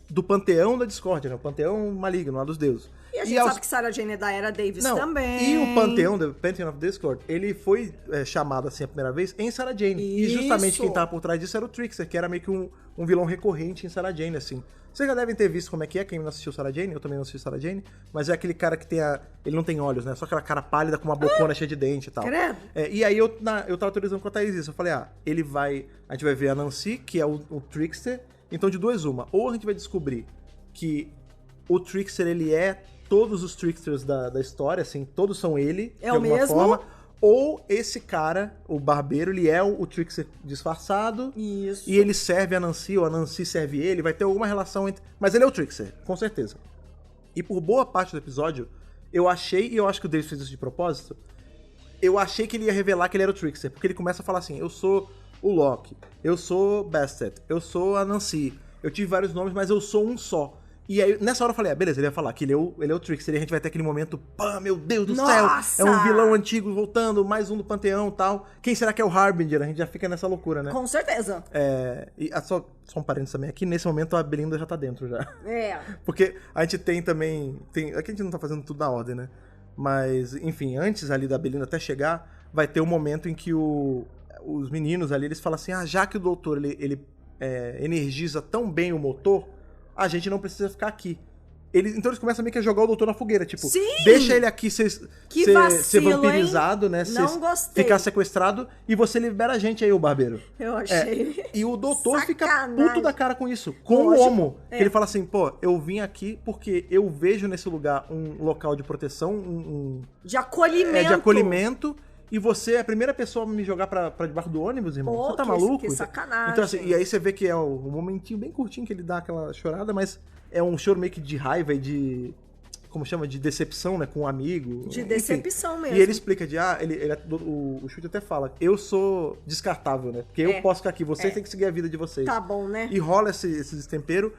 do panteão da discórdia, né? O panteão maligno, lá dos deuses. E a gente sabe que Sarah Jane é da Era Davis também. E o panteão, The Pantheon of Discord, ele foi chamado assim a primeira vez em Sarah Jane. Isso. E justamente quem tava por trás disso era o Trickster, que era meio que um vilão recorrente em Sarah Jane, assim. Vocês já devem ter visto como é que é, quem não assistiu Sarah Jane, eu também não assisti Sarah Jane, mas é aquele cara que tem ele não tem olhos, né? Só aquela cara pálida com uma bocona cheia de dente e tal. Credo. E aí eu tava autorizando com a Thaís isso. Eu falei, a gente vai ver a Nancy, que é o Trickster. Então de duas uma, ou a gente vai descobrir que o Trickster, ele é todos os Tricksters da história, assim, todos são ele, é de alguma mesmo? forma. Ou esse cara, o barbeiro, ele é o Trickster disfarçado. Isso. E ele serve a Nancy, ou a Nancy serve ele, vai ter alguma relação entre... Mas ele é o Trickster, com certeza. E por boa parte do episódio, eu achei, e eu acho que o David fez isso de propósito, eu achei que ele ia revelar que ele era o Trickster, porque ele começa a falar assim, eu sou o Locke, eu sou Bastet, eu sou a Nancy, eu tive vários nomes, mas eu sou um só. E aí, nessa hora eu falei, beleza, ele ia falar que ele é o Trickster, e a gente vai ter aquele momento, pá, meu Deus do céu, é um vilão antigo voltando, mais um do Panteão e tal. Quem será que é o Harbinger? A gente já fica nessa loucura, né? Com certeza. E só um parênteses também, aqui nesse momento a Belinda já tá dentro já. É. Porque a gente tem também, aqui a gente não tá fazendo tudo na ordem, né? Mas, enfim, antes ali da Belinda até chegar, vai ter um momento em que os meninos ali, eles falam assim, já que o doutor, ele energiza tão bem o motor, a gente não precisa ficar aqui. Então eles começam meio que a jogar o doutor na fogueira, tipo, sim! Deixa ele aqui ser vampirizado, hein? né? Não gostei. Ficar sequestrado e você libera a gente aí, o barbeiro. Eu achei. E o doutor sacanagem. fica puto da cara com isso, com o Homo. Que ele fala assim, pô, eu vim aqui porque eu vejo nesse lugar um local de proteção, de acolhimento. De acolhimento. E você é a primeira pessoa a me jogar pra debaixo do ônibus, irmão? Você tá maluco? Que sacanagem. Então, assim, e aí você vê que é um momentinho bem curtinho que ele dá aquela chorada, mas é um choro meio que de raiva e de... Como chama? De decepção, né? Com um amigo. De decepção mesmo. E ele explica o Chute até fala, eu sou descartável, né? Porque eu posso ficar aqui, vocês têm que seguir a vida de vocês. Tá bom, né? E rola esse destempero.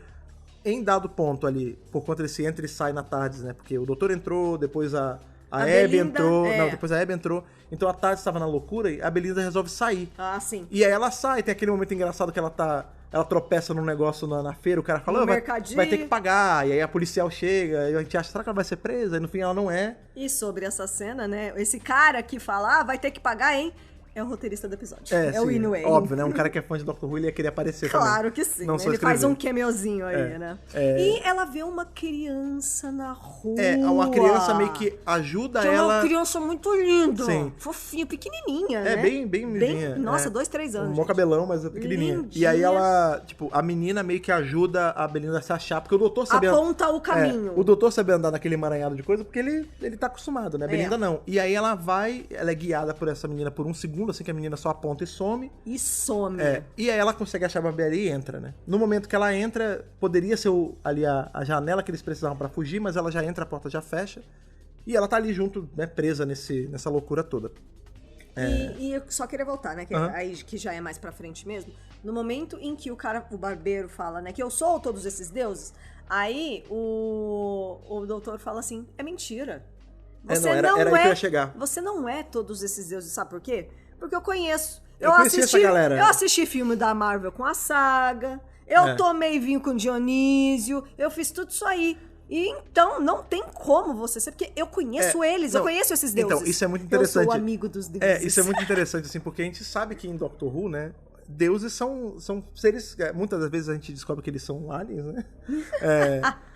Em dado ponto ali, por conta desse entra e sai na tarde, né? Porque o doutor entrou, depois a Abby entrou. Não, depois a Abby entrou. Então a Tarde estava na loucura e a Belinda resolve sair. Ah, sim. E aí ela sai, tem aquele momento engraçado que ela tropeça num negócio na feira, o cara fala, vai ter que pagar. E aí a policial chega, e a gente acha, será que ela vai ser presa? E no fim ela não é. E sobre essa cena, né? Esse cara que fala, vai ter que pagar, hein? É o roteirista do episódio. É o Inoue. Óbvio, né? Um cara que é fã de Doctor Who, ele ia querer aparecer também. Claro que sim. Não né? Ele faz um cameozinho aí, né? E ela vê uma criança na rua. Uma criança meio que ajuda ela... É uma criança muito linda. Sim. Fofinha, pequenininha, né? Bem miudinha. Nossa, 2, 3 anos. Um bom cabelão, mas é pequenininha. Lindinha. E aí ela, tipo, a menina meio que ajuda a Belinda a se achar, porque o doutor sabe... Aponta o caminho. O doutor sabe andar naquele emaranhado de coisa, porque ele tá acostumado, né? A Belinda não. E aí ela é guiada por essa menina por um segundo, assim que a menina só aponta e some. E aí ela consegue achar a barbearia e entra, né? No momento que ela entra, poderia ser ali a janela que eles precisavam pra fugir, mas ela já entra, a porta já fecha. E ela tá ali junto, né, presa nessa loucura toda. E eu só queria voltar, né? Aí que já é mais pra frente mesmo. No momento em que o barbeiro fala, né, que eu sou todos esses deuses, aí o doutor fala assim, é mentira. Você era aí que eu ia chegar. Você não é todos esses deuses, sabe por quê? Porque eu conheço. Eu conheci essa galera. Eu assisti filme da Marvel com a Saga, eu tomei vinho com Dionísio, eu fiz tudo isso aí. E então, não tem como você ser, porque eu conheço eles, eu conheço esses deuses. Então, isso é muito interessante. Eu sou o amigo dos deuses. Isso é muito interessante, assim, porque a gente sabe que em Doctor Who, né, deuses são seres... Muitas das vezes a gente descobre que eles são aliens, né?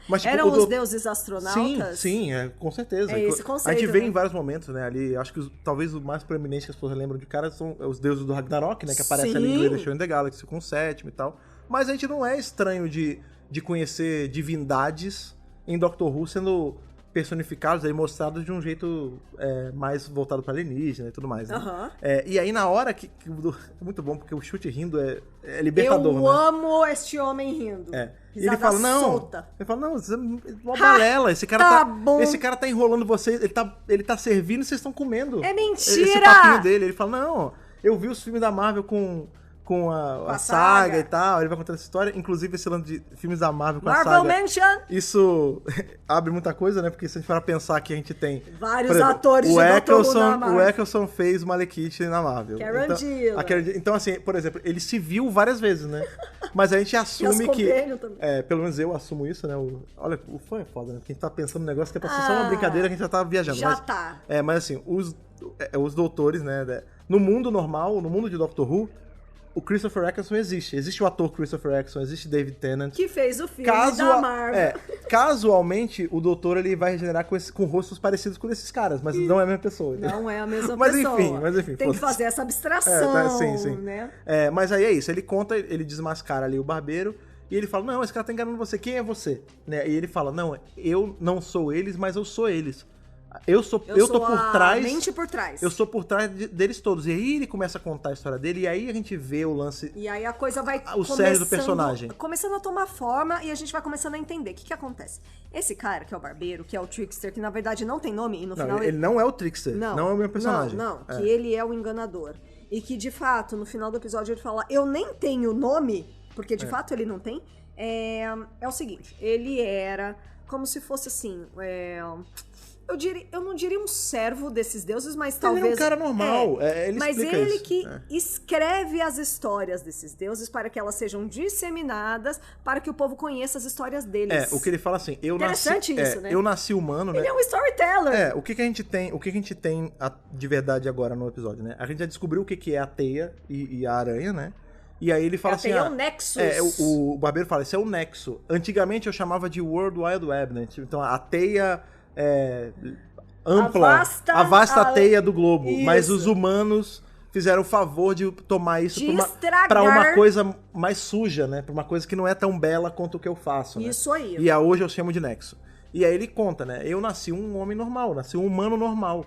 Mas, tipo, eram os deuses astronautas? Sim, com certeza. É esse conceito, a gente vê né? em vários momentos, né, ali, acho que talvez o mais proeminente que as pessoas lembram de cara são os deuses do Ragnarok, né, que aparece ali em Greatest Show in the Galaxy com o sétimo e tal. Mas a gente não é estranho de conhecer divindades em Doctor Who sendo personificados aí, mostrados de um jeito mais voltado para alienígena e tudo mais, né? E aí na hora que é muito bom, porque o Chute rindo é libertador, eu amo este homem rindo. E ele fala, solta. Ele fala, não, você é uma balela, esse cara bom. Esse cara tá enrolando vocês, ele tá servindo e vocês estão comendo. É mentira! Esse papinho dele, ele fala, não, eu vi os filmes da Marvel com a saga e tal, ele vai contando essa história, inclusive esse lance de filmes da Marvel com a saga. Marvel Mansion! Isso abre muita coisa, né? Porque se a gente for pensar que a gente tem... vários atores de Doctor Who na Marvel. O Eccleston fez Malekith na Marvel. Karen Gillan. Então, assim, por exemplo, ele se viu várias vezes, né? Mas a gente assume que... também. Pelo menos eu assumo isso, né? Olha, o fã é foda, né? Porque a gente tá pensando num negócio que é pra ser só uma brincadeira, a gente já tá viajando. Tá. Mas assim, os doutores, né? No mundo normal, no mundo de Doctor Who, o Christopher Eccleston existe. Existe o ator Christopher Eccleston, existe David Tennant. Que fez o filme da Marvel. Casualmente, o doutor ele vai regenerar com rostos parecidos com esses caras, mas não é a mesma pessoa. Não é a mesma pessoa. Mas enfim. Tem que fazer essa abstração, sim. né? Mas aí é isso, ele desmascara ali o barbeiro, E ele fala, não, esse cara tá enganando você, quem é você? Né? E ele fala, não, eu não sou eles, mas eu sou eles. Eu tô por trás. Mente por trás. Eu sou por trás deles todos. E aí ele começa a contar a história dele, e aí a gente vê o lance. E aí a coisa vai o cerne do personagem. Começando a tomar forma e a gente vai começando a entender. O que acontece? Esse cara, que é o barbeiro, que é o Trickster, que na verdade não tem nome, e no final. Ele não é o Trickster, não é o meu personagem. Que ele é o enganador. E que de fato, no final do episódio, ele fala: eu nem tenho nome, porque de fato ele não tem. É o seguinte, ele era como se fosse assim. Eu não diria um servo desses deuses, mas talvez... Ele é um cara normal, mas ele que escreve as histórias desses deuses para que elas sejam disseminadas, para que o povo conheça as histórias deles. O que ele fala assim, Interessante isso, né? Eu nasci humano, né? Ele é um storyteller. O que a gente tem de verdade agora no episódio, né? A gente já descobriu o que é a teia e a aranha, né? E aí ele fala assim... É o Nexus. O barbeiro fala, esse é o Nexo. Antigamente eu chamava de World Wide Web, né? Então a teia... ampla, a vasta teia do globo. Isso. Mas os humanos fizeram o favor de tomar isso pra uma coisa mais suja, né? Pra uma coisa que não é tão bela quanto o que eu faço. Isso, né? aí. E hoje eu chamo de Nexo. E aí ele conta, né? Eu nasci um homem normal, nasci um humano normal.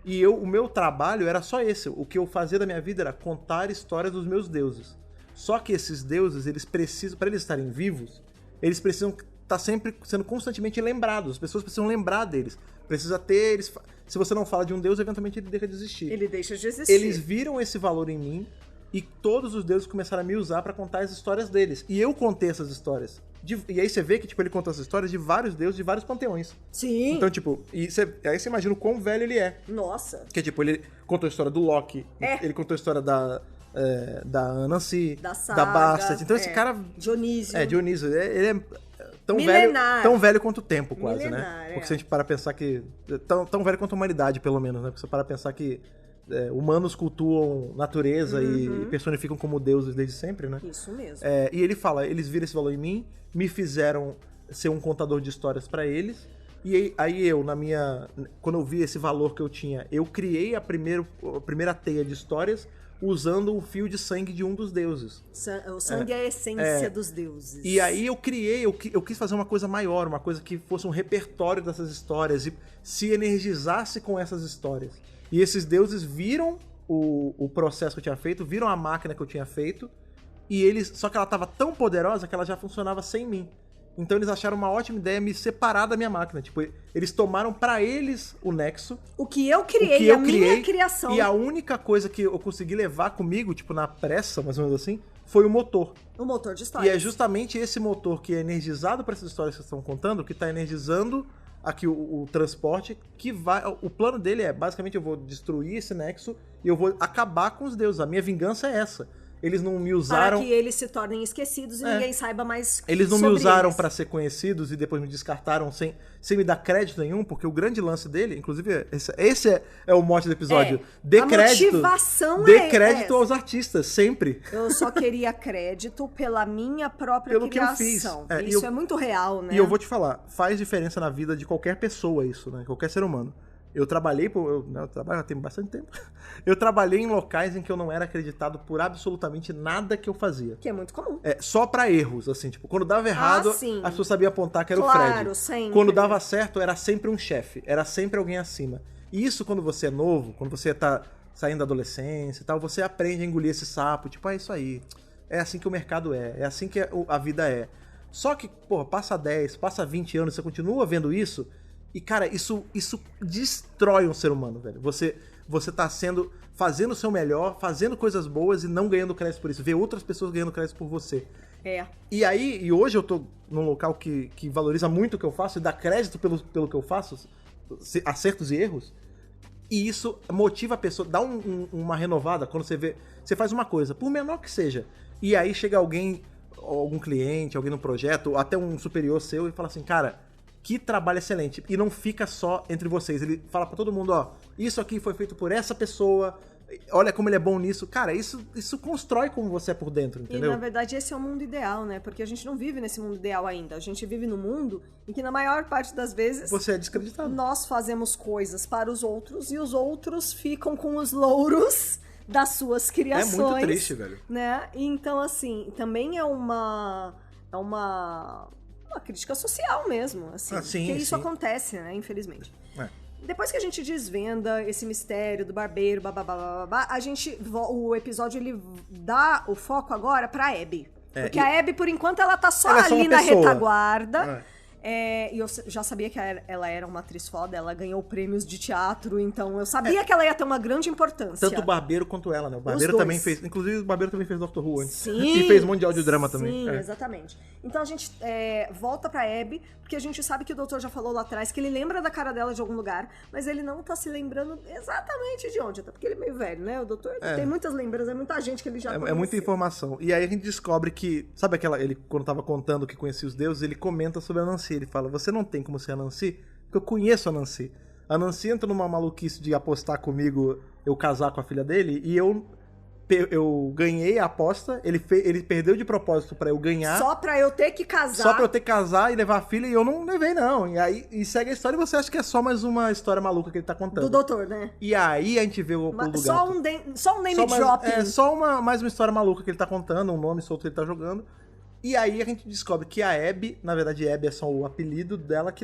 E o meu trabalho era só esse. O que eu fazia da minha vida era contar histórias dos meus deuses. Só que esses deuses, eles precisam, para eles estarem vivos, eles precisam tá sempre sendo constantemente lembrado. As pessoas precisam lembrar deles. Precisa ter... Eles, se você não fala de um deus, eventualmente ele deixa de existir. Ele deixa de existir. Eles viram esse valor em mim e todos os deuses começaram a me usar pra contar as histórias deles. E eu contei essas histórias. E aí você vê que, tipo, ele conta as histórias de vários deuses, de vários panteões. Sim. Então, tipo... aí você imagina o quão velho ele é. Nossa. Que, tipo, ele contou a história do Loki. Ele contou a história da Anansi. Da Saga. Da Bastet. Então esse cara... Dionísio. Dionísio. Ele é... Milenar. Tão velho quanto o tempo, quase, Milenar, né? Porque se a gente para pensar que... Tão velho quanto a humanidade, pelo menos, né? Porque você para pensar que humanos cultuam natureza e personificam como deuses desde sempre, né? Isso mesmo. E ele fala, eles viram esse valor em mim, me fizeram ser um contador de histórias pra eles, e aí eu, quando eu vi esse valor que eu tinha, eu criei a primeira teia de histórias usando o fio de sangue de um dos deuses. O sangue é a essência dos deuses. E aí eu quis fazer uma coisa maior, uma coisa que fosse um repertório dessas histórias e se energizasse com essas histórias. E esses deuses viram o processo que eu tinha feito, viram a máquina que eu tinha feito, só que ela estava tão poderosa que ela já funcionava sem mim. Então eles acharam uma ótima ideia me separar da minha máquina. Tipo, eles tomaram pra eles o Nexo. O que eu criei, minha criação. E a única coisa que eu consegui levar comigo, tipo, na pressa, mais ou menos assim, foi o motor. O motor de histórias. E é justamente esse motor que é energizado para essas histórias que vocês estão contando, que tá energizando aqui o transporte, que vai... O plano dele é, basicamente, eu vou destruir esse Nexo e eu vou acabar com os deuses. A minha vingança é essa. Eles não me usaram... Para que eles se tornem esquecidos e ninguém saiba mais sobre eles não me usaram para ser conhecidos e depois me descartaram sem me dar crédito nenhum, porque o grande lance dele, inclusive, esse é o mote do episódio. Dê crédito aos artistas, sempre. Eu só queria crédito pela minha própria criação. Que eu fiz. Isso é muito real, né? E eu vou te falar, faz diferença na vida de qualquer pessoa isso, né? Qualquer ser humano. Eu trabalhei, eu trabalho tem bastante tempo. Eu trabalhei em locais em que eu não era acreditado por absolutamente nada que eu fazia. Que é muito comum. Só pra erros, assim, tipo, quando dava errado, as pessoas sabiam apontar que era o Fred. Claro, sempre. Quando dava certo, era sempre um chefe, era sempre alguém acima. E isso quando você é novo, quando você tá saindo da adolescência e tal, você aprende a engolir esse sapo, tipo, é isso aí. É assim que o mercado é assim que a vida é. Só que, pô, passa 10, passa 20 anos, você continua vendo isso... E, cara, isso destrói um ser humano, velho. Você tá fazendo o seu melhor, fazendo coisas boas e não ganhando crédito por isso. Ver outras pessoas ganhando crédito por você. E hoje eu tô num local que valoriza muito o que eu faço e dá crédito pelo que eu faço, acertos e erros. E isso motiva a pessoa, dá uma renovada quando você faz uma coisa, por menor que seja. E aí chega algum cliente, alguém no projeto, ou até um superior seu e fala assim, cara... Que trabalho excelente. E não fica só entre vocês. Ele fala pra todo mundo, ó, isso aqui foi feito por essa pessoa, olha como ele é bom nisso. Cara, isso constrói como você é por dentro, entendeu? E, na verdade, esse é o mundo ideal, né? Porque a gente não vive nesse mundo ideal ainda. A gente vive num mundo em que, na maior parte das vezes... Você é descreditado. Nós fazemos coisas para os outros e os outros ficam com os louros das suas criações. É muito triste, velho. Né? Então, assim, também é uma uma crítica social mesmo, assim. Sim, porque isso sim. acontece, né, infelizmente. É. Depois que a gente desvenda esse mistério do barbeiro, babá, o episódio ele dá o foco agora pra Abby. Porque a Abby, por enquanto, ela tá só ali na retaguarda. E eu já sabia que ela era uma atriz foda, ela ganhou prêmios de teatro, então eu sabia que ela ia ter uma grande importância. Tanto o Barbeiro quanto ela, né? O Barbeiro também fez. Inclusive, o Barbeiro também fez Doctor Who antes. Sim. E fez um monte de audiodrama também. Sim, exatamente. Então a gente volta pra Abby, porque a gente sabe que o doutor já falou lá atrás que ele lembra da cara dela de algum lugar, mas ele não tá se lembrando exatamente de onde. Até porque ele é meio velho, né? O doutor tem muitas lembranças, é muita gente que ele já conheceu. É muita informação. E aí a gente descobre que... Sabe ele quando tava contando que conhecia os deuses, ele comenta sobre a Nancy. Ele fala, você não tem como ser a Nancy? Porque eu conheço a Nancy. A Nancy entra numa maluquice de apostar comigo, eu casar com a filha dele, e eu ganhei a aposta, ele perdeu de propósito pra eu ganhar. Só pra eu ter que casar. Só pra eu ter que casar e levar a filha, e eu não levei, não. E segue a história e você acha que é só mais uma história maluca que ele tá contando. Do doutor, né? E aí a gente vê o pulo do só gato. Só um name dropping. Só mais uma história maluca que ele tá contando, um nome solto que ele tá jogando. E aí a gente descobre que a Abby, na verdade Abby é só o apelido dela,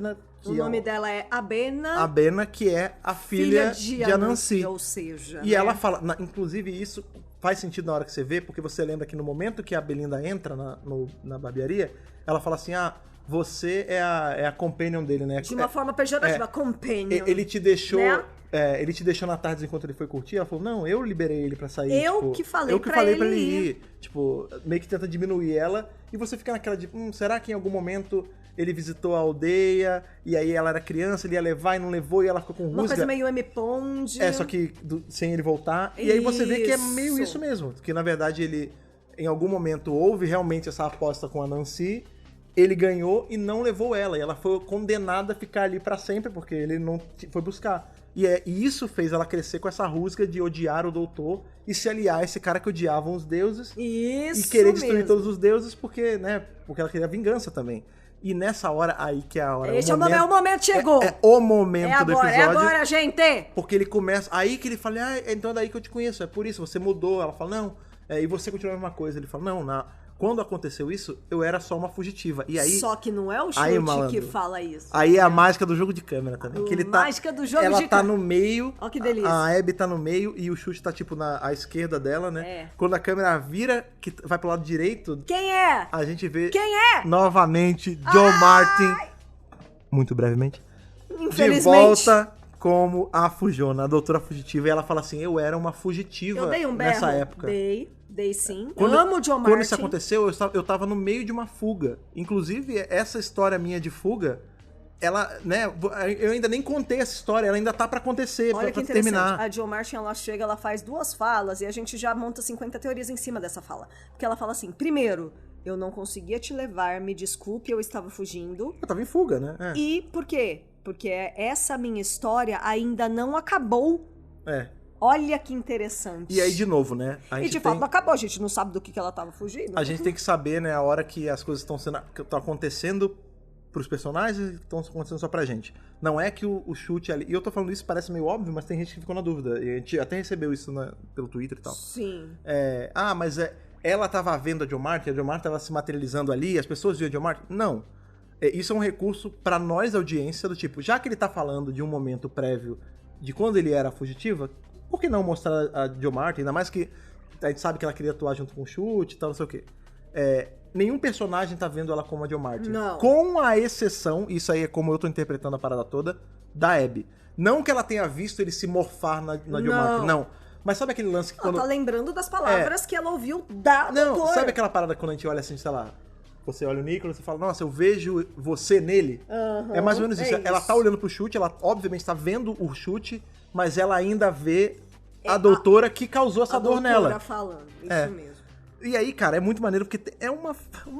o nome dela é Abena. Abena, que é a filha de Anansi. Ou seja... E ela fala, inclusive isso faz sentido na hora que você vê, porque você lembra que no momento que a Belinda entra na barbearia, ela fala assim, você é a companion dele, né? De uma forma pejorativa, companion. Ele te deixou... Né? Ele te deixou na tarde enquanto ele foi curtir. Ela falou, não, eu liberei ele pra sair. Eu que falei pra ele ir. Tipo, meio que tenta diminuir ela. E você fica naquela de, será que em algum momento ele visitou a aldeia? E aí ela era criança, ele ia levar e não levou. E ela ficou com rusga. Uma coisa meio M-Pond. Só que sem ele voltar. E aí você vê que é meio isso mesmo. Que na verdade ele, em algum momento, houve realmente essa aposta com a Nancy. Ele ganhou e não levou ela. E ela foi condenada a ficar ali pra sempre, porque ele não foi buscar. E isso fez ela crescer com essa rusga de odiar o doutor e se aliar a esse cara que odiavam os deuses. Isso e querer destruir todos os deuses porque ela queria vingança também. E nessa hora, aí que é a hora. O momento chegou. É o momento do episódio. É agora, gente! Porque ele começa... Aí que ele fala, então é daí que eu te conheço, é por isso, você mudou. Ela fala, não, e você continua a mesma coisa. Ele fala, não, quando aconteceu isso, eu era só uma fugitiva. E aí, só que não é o chute que fala isso. Aí é a mágica do jogo de câmera também. Mágica do jogo de câmera. Ela tá no meio. Ó que delícia. A Abby tá no meio e o chute tá tipo à esquerda dela, né? Quando a câmera vira, que vai pro lado direito... Quem é? A gente vê... Quem é? Novamente, John Martin. Muito brevemente. Infelizmente. De volta como a Fujona, a doutora fugitiva. E ela fala assim, eu era uma fugitiva nessa época. Dei sim. Amo o John Martin. Quando isso aconteceu, eu tava no meio de uma fuga. Inclusive, essa história minha de fuga, ela, né, eu ainda nem contei essa história, ela ainda tá pra acontecer, Olha pra que terminar. A Jo Martin, ela chega, ela faz 2 falas e a gente já monta 50 teorias em cima dessa fala. Porque ela fala assim, primeiro, eu não conseguia te levar, me desculpe, eu estava fugindo. Eu tava em fuga, né? E por quê? Porque essa minha história ainda não acabou. Olha que interessante. E aí, de novo, né? E de fato não acabou, a gente não sabe do que ela tava fugindo. A gente tem que saber, né, a hora que as coisas estão acontecendo pros personagens e estão acontecendo só pra gente. Não é que o chute ali... E eu tô falando isso, parece meio óbvio, mas tem gente que ficou na dúvida. E a gente até recebeu isso pelo Twitter e tal. Sim. Mas ela tava vendo a Jo Martin tava se materializando ali, as pessoas viam a Jo Martin? Não. Isso é um recurso pra nós, audiência, do tipo, já que ele tá falando de um momento prévio de quando ele era fugitiva, por que não mostrar a Jo Martin? Ainda mais que a gente sabe que ela queria atuar junto com o chute e tal, não sei o quê. Nenhum personagem tá vendo ela como a Jo Martin. Não. Com a exceção, isso aí é como eu tô interpretando a parada toda, da Abby. Não que ela tenha visto ele se morfar na Jo Martin, não. Mas sabe aquele lance que ela tá lembrando das palavras que ela ouviu da doutora. Sabe aquela parada quando a gente olha assim, sei lá, você olha o Nicholas e fala, nossa, eu vejo você nele? É mais ou menos isso. Ela tá olhando pro chute, ela obviamente tá vendo o chute, mas ela ainda vê a doutora que causou essa dor nela. A doutora falando, isso mesmo. E aí, cara, é muito maneiro porque é uma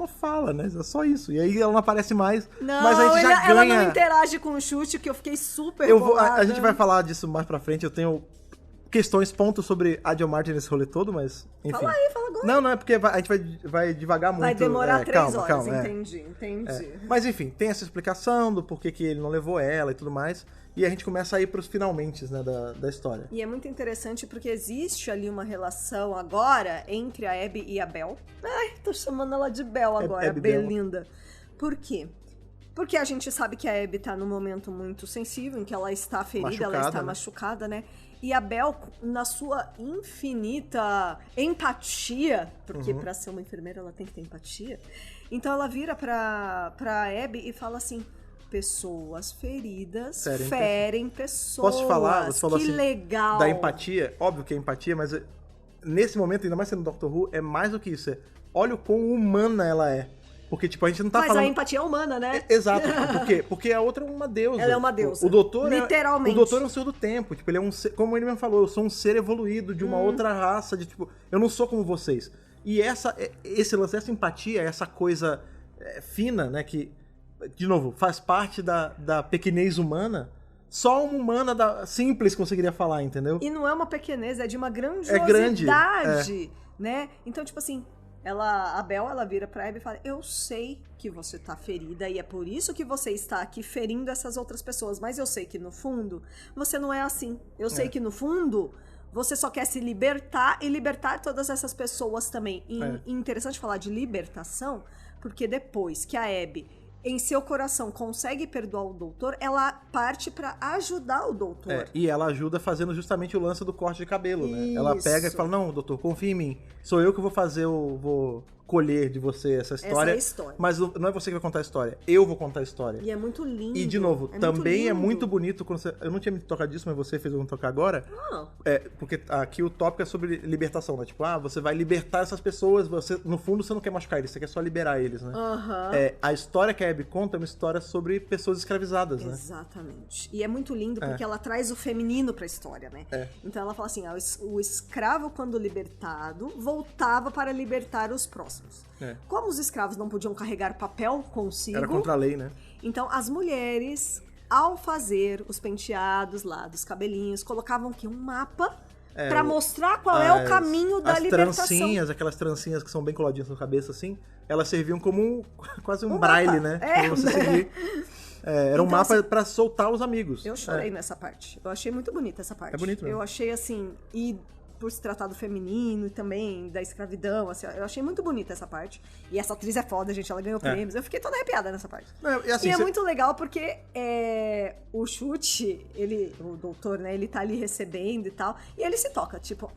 fala, né? É só isso. E aí ela não aparece mais, não, mas a gente já ganha... ela não interage com o chute, que eu fiquei super bolada. A gente vai falar disso mais pra frente, eu tenho questões, pontos sobre a Jill Martin nesse rolê todo, mas enfim. Fala aí, fala agora. Não é porque a gente vai devagar muito. Vai demorar 3 horas, calma, entendi. Mas enfim, tem essa explicação do porquê que ele não levou ela e tudo mais. E a gente começa a ir pros finalmentes, né, da história. E é muito interessante porque existe ali uma relação agora entre a Abby e a Belle. Ai, tô chamando ela de Belle agora, Abby Belinda. Por quê? Porque a gente sabe que a Abby tá num momento muito sensível, em que ela está ferida, ela está machucada, né? E a Belle, na sua infinita empatia, porque pra ser uma enfermeira ela tem que ter empatia, então ela vira pra Abby e fala assim: pessoas feridas ferem pessoas. Posso te falar? Você falou que assim, legal. Da empatia, óbvio que é empatia, mas nesse momento, ainda mais sendo Doctor Who, é mais do que isso. Olha o quão humana ela é. Porque, tipo, a gente não tá falando... Mas a empatia é humana, né? Exato. Por quê? Porque a outra é uma deusa. Ela é uma deusa. O doutor literalmente. O doutor é um ser do tempo. Tipo, ele é um ser... Como ele mesmo falou, eu sou um ser evoluído de uma outra raça. De, tipo, eu não sou como vocês. E esse lance, essa empatia, essa coisa fina, né? Que, de novo, faz parte da pequenez humana. Só uma humana simples conseguiria falar, entendeu? E não é uma pequenez, é de uma grandiosidade. É grande. Né? Então, tipo assim... A Belle, ela vira pra Abby e fala: eu sei que você tá ferida e é por isso que você está aqui ferindo essas outras pessoas, mas eu sei que no fundo você não é assim. Eu sei que no fundo você só quer se libertar e libertar todas essas pessoas também. E interessante falar de libertação, porque depois que a Abby, em seu coração, consegue perdoar o doutor, ela parte pra ajudar o doutor. E ela ajuda fazendo justamente o lance do corte de cabelo, né? Ela pega e fala: não, doutor, confia em mim. Sou eu que vou vou colher de você essa história. Essa é a história. Mas não é você que vai contar a história, eu vou contar a história. E é muito lindo. E, de novo, também é muito bonito quando você... Eu não tinha me tocado disso, mas você fez eu me tocar agora. Porque aqui o tópico é sobre libertação, né? Tipo, você vai libertar essas pessoas, no fundo você não quer machucar eles, você quer só liberar eles, né? A história que a Abby conta é uma história sobre pessoas escravizadas, né? Exatamente. E é muito lindo porque ela traz o feminino pra história, né? Então ela fala assim: o escravo, quando libertado, voltava para libertar os próximos. Como os escravos não podiam carregar papel consigo... Era contra a lei, né? Então, as mulheres, ao fazer os penteados lá, dos cabelinhos, colocavam aqui um mapa pra mostrar qual é o caminho da libertação. Aquelas trancinhas que são bem coladinhas na cabeça, assim, elas serviam como quase um braille, mapa, né? Pra você seguir. Era um mapa assim, pra soltar os amigos. Eu chorei nessa parte. Eu achei muito bonita essa parte. É bonito mesmo. Eu achei assim... por se tratar do feminino e também da escravidão, assim, eu achei muito bonita essa parte. E essa atriz é foda, gente, ela ganhou prêmios. Eu fiquei toda arrepiada nessa parte. Assim, e é muito legal porque o Chute, o doutor, né, ele tá ali recebendo e tal, e ele se toca, tipo,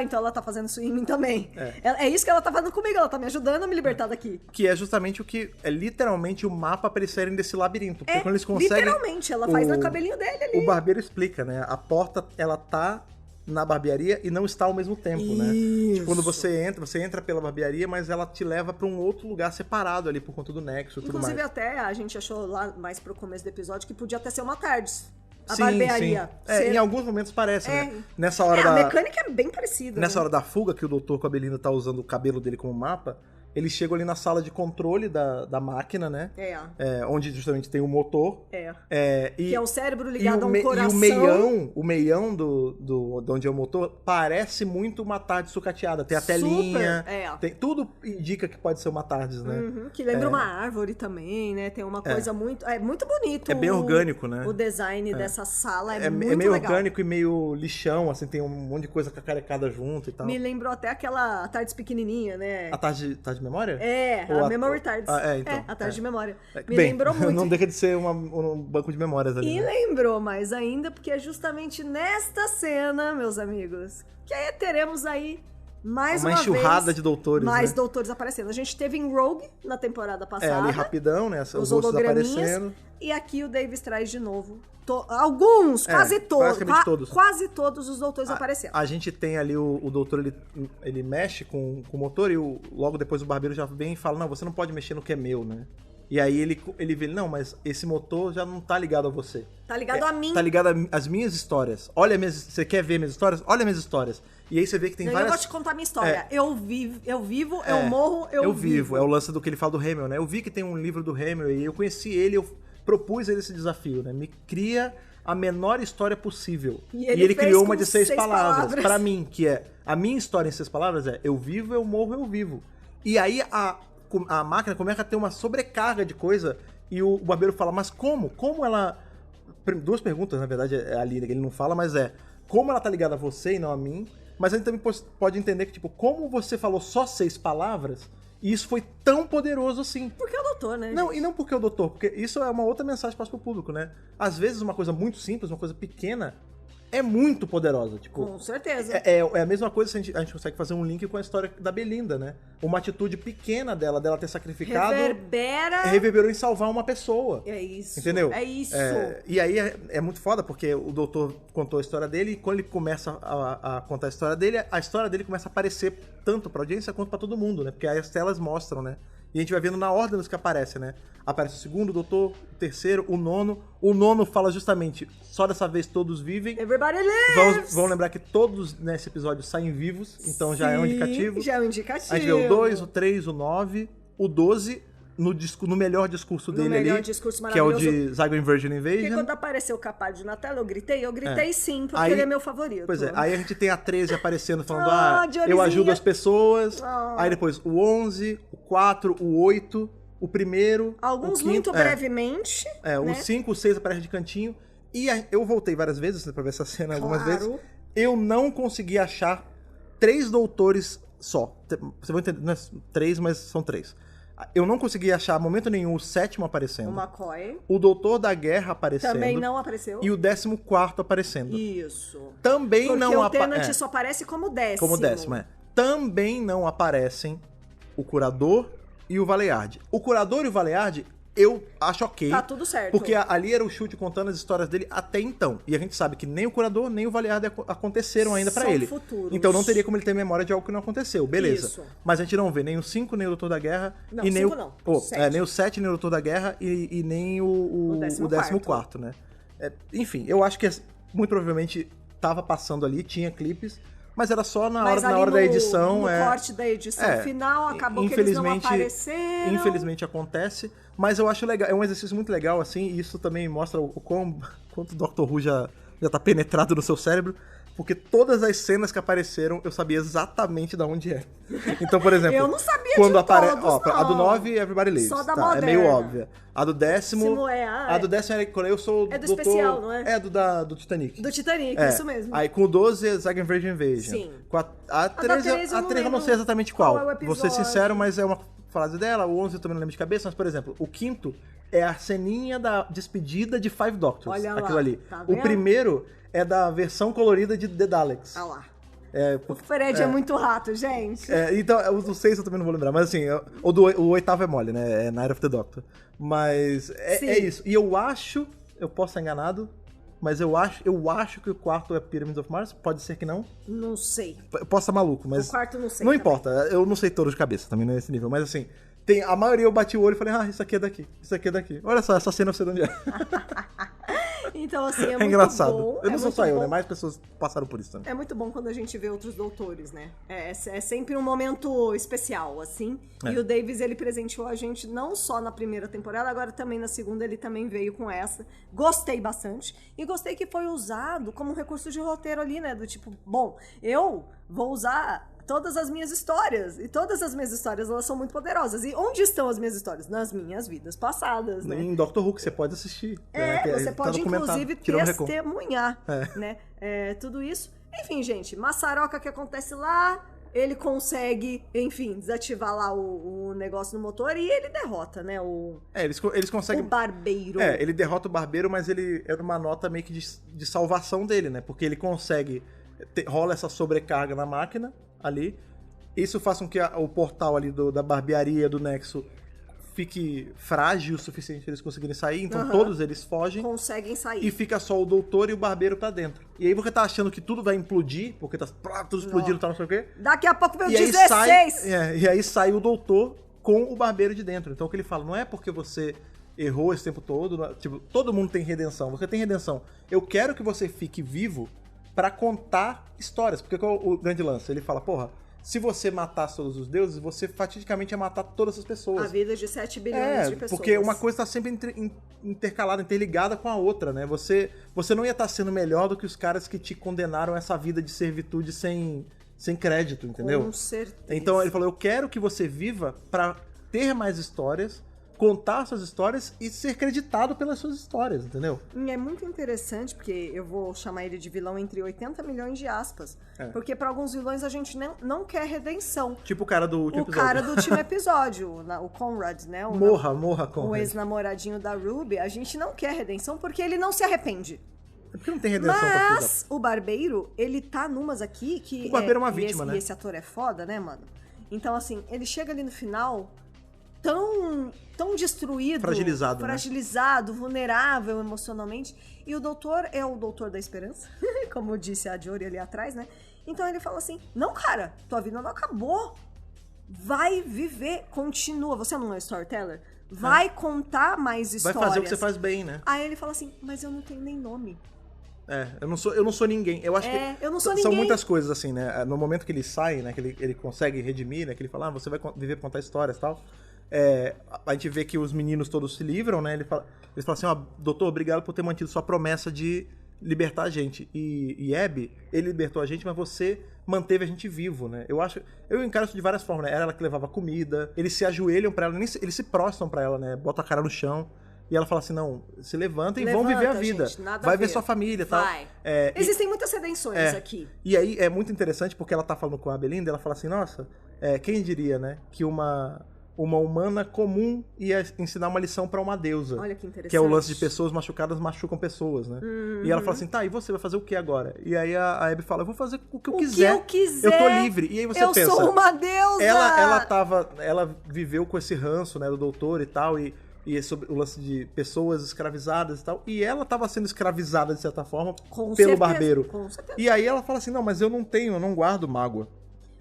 então ela tá fazendo isso em mim também. É isso que ela tá fazendo comigo, ela tá me ajudando a me libertar daqui. Que é justamente o que é literalmente o mapa pra eles saírem desse labirinto. Porque quando eles conseguem... Literalmente, ela faz no cabelinho dele ali. O barbeiro explica, né, a porta, ela tá na barbearia e não está ao mesmo tempo, né? Tipo, quando você entra pela barbearia, mas ela te leva pra um outro lugar separado ali por conta do nexo e tudo mais. Inclusive até a gente achou lá mais pro começo do episódio que podia até ser uma Tardes. A barbearia. Em alguns momentos parece, né? Nessa hora a mecânica é bem parecida. Nessa hora da fuga, que o doutor com a Belinda tá usando o cabelo dele como mapa, eles chegam ali na sala de controle da máquina, né? Onde justamente tem o motor. Que é o cérebro ligado a um coração. E o meião de onde é o motor parece muito uma TARDIS sucateada. Tem a telinha. Tudo indica que pode ser uma TARDIS, né? Que lembra uma árvore também, né? Tem uma coisa muito... É muito bonito. É bem orgânico, né? O design dessa sala é muito meio legal. orgânico e meio lixão, assim, tem um monte de coisa cacarecada junto e tal. Me lembrou até aquela TARDIS pequenininha, né? A TARDIS de memória? A Memory TARDIS. Então. A TARDIS de memória. Me lembrou muito. Não deixa de ser um banco de memórias ali. E lembrou mais ainda, porque é justamente nesta cena, meus amigos, que aí teremos aí mais uma enxurrada de doutores, mais doutores aparecendo. A gente teve em Rogue na temporada passada. Ali rapidão, né? Os rostos aparecendo. E aqui o Davis traz de novo. Alguns, quase todos. Quase todos os doutores apareceram. A gente tem ali o doutor, ele mexe com o motor e logo depois o barbeiro já vem e fala: não, você não pode mexer no que é meu, né? E aí ele vê, não, mas esse motor já não tá ligado a você. Tá ligado a mim. Tá ligado às minhas histórias. Você quer ver minhas histórias? Olha minhas histórias. E aí você vê que tem várias... Eu vou te contar minha história. Eu vivo, eu morro, eu vivo. É o lance do que ele fala do Hamill, né? Eu vi que tem um livro do Hamill e eu conheci ele, propus ele esse desafio, né? Me cria a menor história possível. E ele fez criou com uma de 6 palavras. palavras. Pra mim, que é... A minha história em 6 palavras é: eu vivo, eu morro, eu vivo. E aí a máquina começa a ter uma sobrecarga de coisa e o barbeiro fala, mas como? Como ela... 2 perguntas, na verdade, ali que ele não fala, mas como ela tá ligada a você e não a mim? Mas a gente também pode entender que, tipo, como você falou só 6 palavras, e isso foi tão poderoso assim. Porque é o doutor, né? Não, e não porque é o doutor, porque isso é uma outra mensagem que passa pro público, né? Às vezes uma coisa muito simples, uma coisa pequena, é muito poderosa. Tipo, com certeza. É a mesma coisa se a gente consegue fazer um link com a história da Belinda, né? Uma atitude pequena dela ter sacrificado... Reverberou em salvar uma pessoa. É isso. Entendeu? É isso. E aí é muito foda, porque o doutor contou a história dele, e quando ele começa a contar a história dele começa a aparecer tanto pra audiência quanto pra todo mundo, né? Porque aí as telas mostram, né? E a gente vai vendo na ordem dos que aparecem, né? Aparece o segundo doutor, o terceiro, o nono. O nono fala justamente, só dessa vez todos vivem. Everybody lives! Vamos lembrar que todos nesse episódio saem vivos, então já é um indicativo. Já é um indicativo. A gente vê o 2, o 3, o 9, o 12... No melhor discurso dele ali, discurso que é o de Zygon Virgin Invasion. Porque quando apareceu o Capaldi na tela, eu gritei sim, porque ele é meu favorito. Pois é, aí a gente tem a 13 aparecendo, falando, eu ajudo as pessoas. Aí depois o 11, o 4, o 8, o primeiro, alguns o quinto, muito brevemente. Né? O 5, o 6 aparece de cantinho. E eu voltei várias vezes, pra ver essa cena algumas vezes. Eu não consegui achar 3 doutores só. Você vai entender, não é 3, mas são 3. Eu não consegui achar, momento nenhum, o 7º aparecendo. O McCoy. O Doutor da Guerra aparecendo. Também não apareceu. E o 14º aparecendo. Isso. Também porque não aparece. Porque o Tennant só aparece como 10º. Como 10º, Também não aparecem o Curador e o Valeyard. O Curador e o Valeyard, eu acho ok. Tá tudo certo. Porque ali era o Chute contando as histórias dele até então. E a gente sabe que nem o Curador, nem o Valeyard aconteceram ainda pra ele. Futuros. Então não teria como ele ter memória de algo que não aconteceu. Beleza. Isso. Mas a gente não vê nem o 5, nem o Doutor da Guerra. Não, e nem 5 não. nem o 7, nem o Doutor da Guerra e nem o 14º, né? Enfim, eu acho que muito provavelmente tava passando ali, tinha clipes. Mas era só na hora da edição. No corte da edição final, acabou que eles não apareceram. Infelizmente acontece. Mas eu acho legal, é um exercício muito legal, assim, e isso também mostra quanto o Doctor Who já tá penetrado no seu cérebro. Porque todas as cenas que apareceram, eu sabia exatamente de onde é. Então, por exemplo... eu não sabia quando de todos, A do 9, Everybody Lives. Só da moderna. É meio óbvia. A do 10º... A do 10º é quando eu sou do especial, não é? É do Titanic. Do Titanic, isso mesmo. Aí com o 12 é Zygon Virgin Invasion. Sim. Com a 13 eu não sei exatamente qual. É o episódio. Vou ser sincero, mas é uma frase dela. O 11 eu também não lembro de cabeça. Mas, por exemplo, o 5º é a ceninha da despedida de Five Doctors. Olha lá, aquilo ali. Tá vendo? O primeiro é da versão colorida de The Daleks. Ah lá. O Fred é muito rato, gente. Então, o 6 eu também não vou lembrar. Mas assim, o 8º é mole, né? É Night of the Doctor. Mas é isso. E eu acho, eu posso estar enganado, mas eu acho que o 4º é Pyramids of Mars. Pode ser que não. Não sei. Eu posso estar maluco, mas... O 4º não sei. Não importa, eu não sei todos de cabeça, também não é nesse nível. Mas assim, a maioria eu bati o olho e falei, isso aqui é daqui, isso aqui é daqui. Olha só, essa cena eu sei de onde é. Então, assim, é muito engraçado. bom. Eu não sou só eu, né? Mais pessoas passaram por isso também. É muito bom quando a gente vê outros doutores, né? É sempre um momento especial, assim. E o Davis, ele presenteou a gente não só na primeira temporada, agora também na segunda ele também veio com essa. Gostei bastante. E gostei que foi usado como um recurso de roteiro ali, né? Do tipo, bom, eu vou usar todas as minhas histórias. E todas as minhas histórias, elas são muito poderosas. E onde estão as minhas histórias? Nas minhas vidas passadas, né? Em Doctor Who, que você pode assistir. Você pode, inclusive, testemunhar, né? Tudo isso. Enfim, gente, maçaroca que acontece lá, ele consegue, enfim, desativar lá o negócio no motor e ele derrota, né? Eles conseguem... O barbeiro. Ele derrota o barbeiro, mas ele era uma nota meio que de salvação dele, né? Porque ele consegue... rola essa sobrecarga na máquina ali. Isso faz com que o portal ali da barbearia do Nexo fique frágil o suficiente para eles conseguirem sair. Então todos eles fogem. Conseguem sair. E fica só o doutor e o barbeiro tá dentro. E aí você tá achando que tudo vai implodir, porque tá tudo explodindo, tá não sei o quê. Daqui a pouco vem o e 16! E aí sai o doutor com o barbeiro de dentro. Então o que ele fala, não é porque você errou esse tempo todo, tipo, todo mundo tem redenção. Você tem redenção. Eu quero que você fique vivo pra contar histórias. Porque qual é o grande lance? Ele fala, porra, se você matasse todos os deuses, você fatidicamente ia matar todas as pessoas. A vida de 7 bilhões de pessoas. Porque uma coisa tá sempre intercalada, interligada com a outra, né? Você não ia estar sendo melhor do que os caras que te condenaram a essa vida de servitude sem crédito, entendeu? Com certeza. Então ele falou, eu quero que você viva pra ter mais histórias, contar suas histórias e ser creditado pelas suas histórias, entendeu? É muito interessante, porque eu vou chamar ele de vilão entre 80 milhões de aspas. Porque pra alguns vilões a gente não quer redenção. Tipo o cara do último episódio. O cara do último episódio, o Conrad, né? Morra, Conrad. O ex-namoradinho da Ruby, a gente não quer redenção porque ele não se arrepende. É porque não tem redenção Mas o Barbeiro, ele tá numas aqui que... O Barbeiro é uma vítima, né? E esse ator é foda, né, mano? Então, assim, ele chega ali no final... Tão destruído, fragilizado, vulnerável emocionalmente. E o doutor é o doutor da esperança, como disse a Jory ali atrás, né? Então ele fala assim, não, cara, tua vida não acabou. Vai viver, continua. Você não é um storyteller? Vai contar mais histórias. Vai fazer o que você faz bem, né? Aí ele fala assim, mas eu não tenho nem nome. Eu não sou ninguém. Eu acho que eu não sou são ninguém. muitas coisas, assim, né? No momento que ele sai, né? Que ele consegue redimir, né? Que ele fala, você vai viver pra contar histórias e tal. A gente vê que os meninos todos se livram, né? Eles falam assim, doutor, obrigado por ter mantido sua promessa de libertar a gente. E Abby, ele libertou a gente, mas você manteve a gente vivo, né? Eu encaro isso de várias formas, né? Era ela que levava comida, eles se ajoelham pra ela, eles se prostram pra ela, né? Botam a cara no chão. E ela fala assim, não, se levantem e vão viver a vida. Gente, nada vai a ver. Ver sua família e tal. Existem muitas redenções aqui. E aí é muito interessante porque ela tá falando com a Belinda, ela fala assim, nossa, quem diria, né? Que uma humana comum ia ensinar uma lição pra uma deusa. Olha que interessante. Que é o lance de pessoas machucadas machucam pessoas, né? E ela fala assim, tá, e você vai fazer o que agora? E aí a Abby fala, eu vou fazer o que eu quiser. Eu tô livre. E aí você pensa... Eu sou uma deusa! Ela viveu com esse ranço, né, do doutor e tal, e sobre o lance de pessoas escravizadas e tal. E ela tava sendo escravizada, de certa forma, pelo barbeiro. Com certeza. E aí ela fala assim, não, mas eu não guardo mágoa.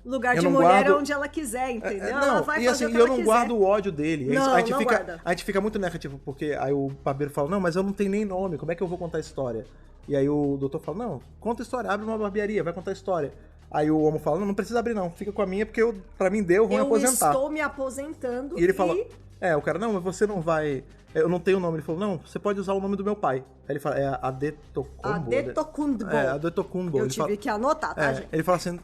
Lugar de mulher é onde ela quiser, entendeu? Ela vai fazer o que ela quiser. Eu não guardo o ódio dele. Não, a gente fica muito negativo, porque aí o barbeiro fala, não, mas eu não tenho nem nome, como é que eu vou contar a história? E aí o doutor fala, não, conta a história, abre uma barbearia, vai contar a história. Aí o homem fala, não precisa abrir não, fica com a minha, porque pra mim deu, vou me aposentar. Eu estou me aposentando. E ele fala, o cara, não, mas você não vai... Eu não tenho nome. Ele falou, não, você pode usar o nome do meu pai. Aí ele fala, Adetokunbo. Adetokunbo. Eu tive que anotar, tá, gente? Ele fala assim,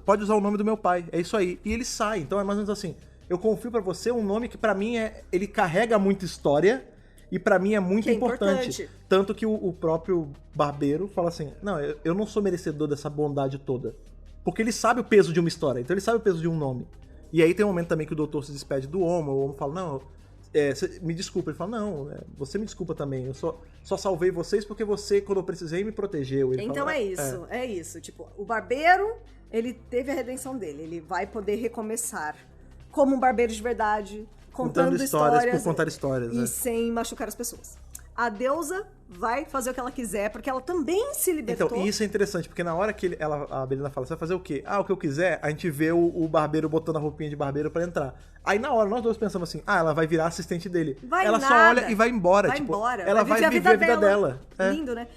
pode usar o nome do meu pai. É isso aí. E ele sai. Então é mais ou menos assim, eu confio pra você um nome que pra mim ele carrega muita história e pra mim é muito importante. Tanto que o próprio barbeiro fala assim, não, eu não sou merecedor dessa bondade toda. Porque ele sabe o peso de uma história. Então ele sabe o peso de um nome. E aí tem um momento também que o doutor se despede do Homo. O Homo fala, não... me desculpa. Ele fala, não, você me desculpa também. Eu só salvei vocês porque você, quando eu precisei, me protegeu. Ele então fala, é isso. Tipo, o barbeiro, ele teve a redenção dele. Ele vai poder recomeçar como um barbeiro de verdade, contando histórias por contar histórias. E sem machucar as pessoas. A deusa vai fazer o que ela quiser, porque ela também se libertou. Então, e isso é interessante, porque na hora que a Belinda fala, você vai fazer o quê? O que eu quiser, a gente vê o barbeiro botando a roupinha de barbeiro pra entrar. Aí na hora, nós dois pensamos assim, ela vai virar assistente dele. Ela só olha e vai embora. Ela vai viver a vida dela. Lindo, né?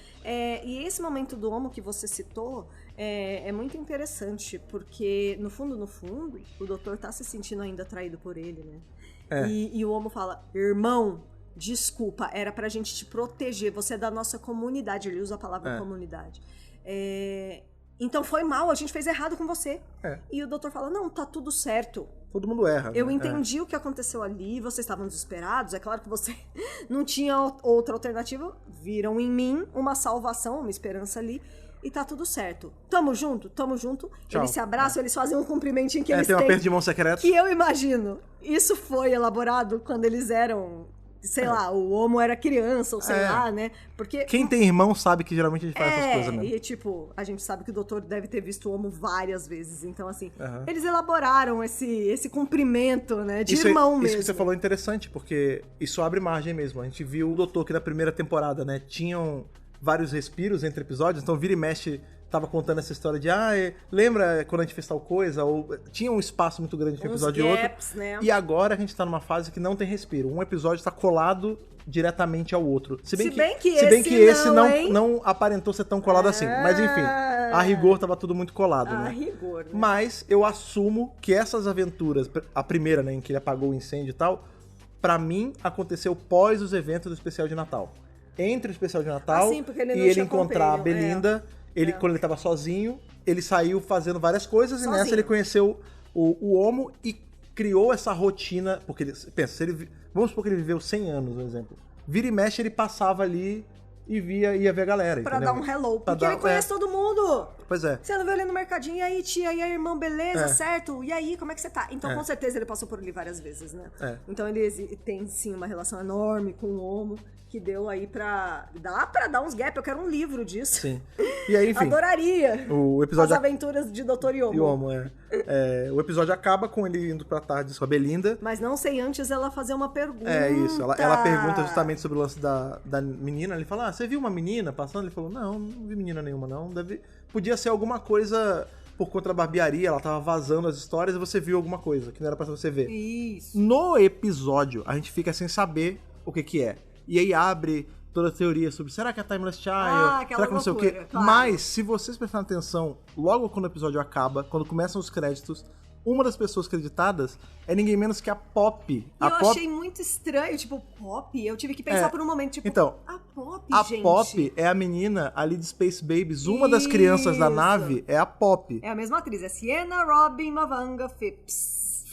E esse momento do Homo que você citou é muito interessante, porque no fundo, o doutor tá se sentindo ainda atraído por ele, né? E o Homo fala, irmão, desculpa, era pra gente te proteger, você é da nossa comunidade, ele usa a palavra comunidade. Então foi mal, a gente fez errado com você. E o doutor fala, não, tá tudo certo. Todo mundo erra. Eu entendi o que aconteceu ali, vocês estavam desesperados, é claro que você não tinha outra alternativa, viram em mim uma salvação, uma esperança ali, e tá tudo certo. Tamo junto. Tchau. Eles se abraçam, eles fazem um cumprimentinho que eles têm. Tem uma perda de mão secreta. Que eu imagino, isso foi elaborado quando eles eram... Sei lá, o Homo era criança, ou sei lá, né? Porque... Quem tem irmão sabe que geralmente a gente faz essas coisas mesmo. E tipo, a gente sabe que o doutor deve ter visto o Homo várias vezes. Então, assim, eles elaboraram esse cumprimento, né? De irmão mesmo. Isso que você falou é interessante, porque isso abre margem mesmo. A gente viu o doutor que na primeira temporada, né? Tinham vários respiros entre episódios, então vira e mexe... Tava contando essa história de, lembra quando a gente fez tal coisa? Ou tinha um espaço muito grande entre um episódio e outro. Né? E agora a gente tá numa fase que não tem respiro. Um episódio tá colado diretamente ao outro. Se bem que esse não aparentou ser tão colado assim. Mas enfim. A rigor tava tudo muito colado, né? A rigor, né? Mas eu assumo que essas aventuras, a primeira, né, em que ele apagou o incêndio e tal, pra mim aconteceu pós os eventos do especial de Natal. Entre o especial de Natal ele e ele encontrar a Belinda, quando ele tava sozinho, ele saiu fazendo várias coisas sozinho. E nessa ele conheceu o Homo e criou essa rotina, porque pensa, vamos supor que ele viveu 100 anos, por exemplo. Vira e mexe, ele passava ali e ia ver a galera. Pra entendeu? dar um hello, porque ele conhece todo mundo. Pois é. Você não viu ele no mercadinho, e aí tia, e aí irmão, beleza, certo? E aí, como é que você tá? Então, com certeza, ele passou por ali várias vezes, né? Então, ele tem, sim, uma relação enorme com o Homo, que deu aí dá pra dar uns gap, eu quero um livro disso. Sim. E aí, enfim. Adoraria. O episódio As aventuras de Dr. Yomo. Yomo, o episódio acaba com ele indo pra tarde com a Belinda. Mas não sei antes ela fazer uma pergunta. É isso, ela pergunta justamente sobre o lance da menina. Ele fala, você viu uma menina passando? Ele falou, não vi menina nenhuma, não. Podia ser alguma coisa por conta da barbearia, ela tava vazando as histórias e você viu alguma coisa que não era pra você ver. Isso. No episódio, a gente fica sem saber o que é. E aí abre toda a teoria sobre será que é Timeless Child? Será que não sei o quê? Claro. Mas, se vocês prestarem atenção, logo quando o episódio acaba, quando começam os créditos, uma das pessoas creditadas é ninguém menos que a Pop. Achei muito estranho, tipo, Pop? Eu tive que pensar por um momento, tipo, então, a Pop, gente. A Pop é a menina ali de Space Babies. Uma das crianças da nave é a Pop. É a mesma atriz, é Sienna Robin Mavanga Phipps.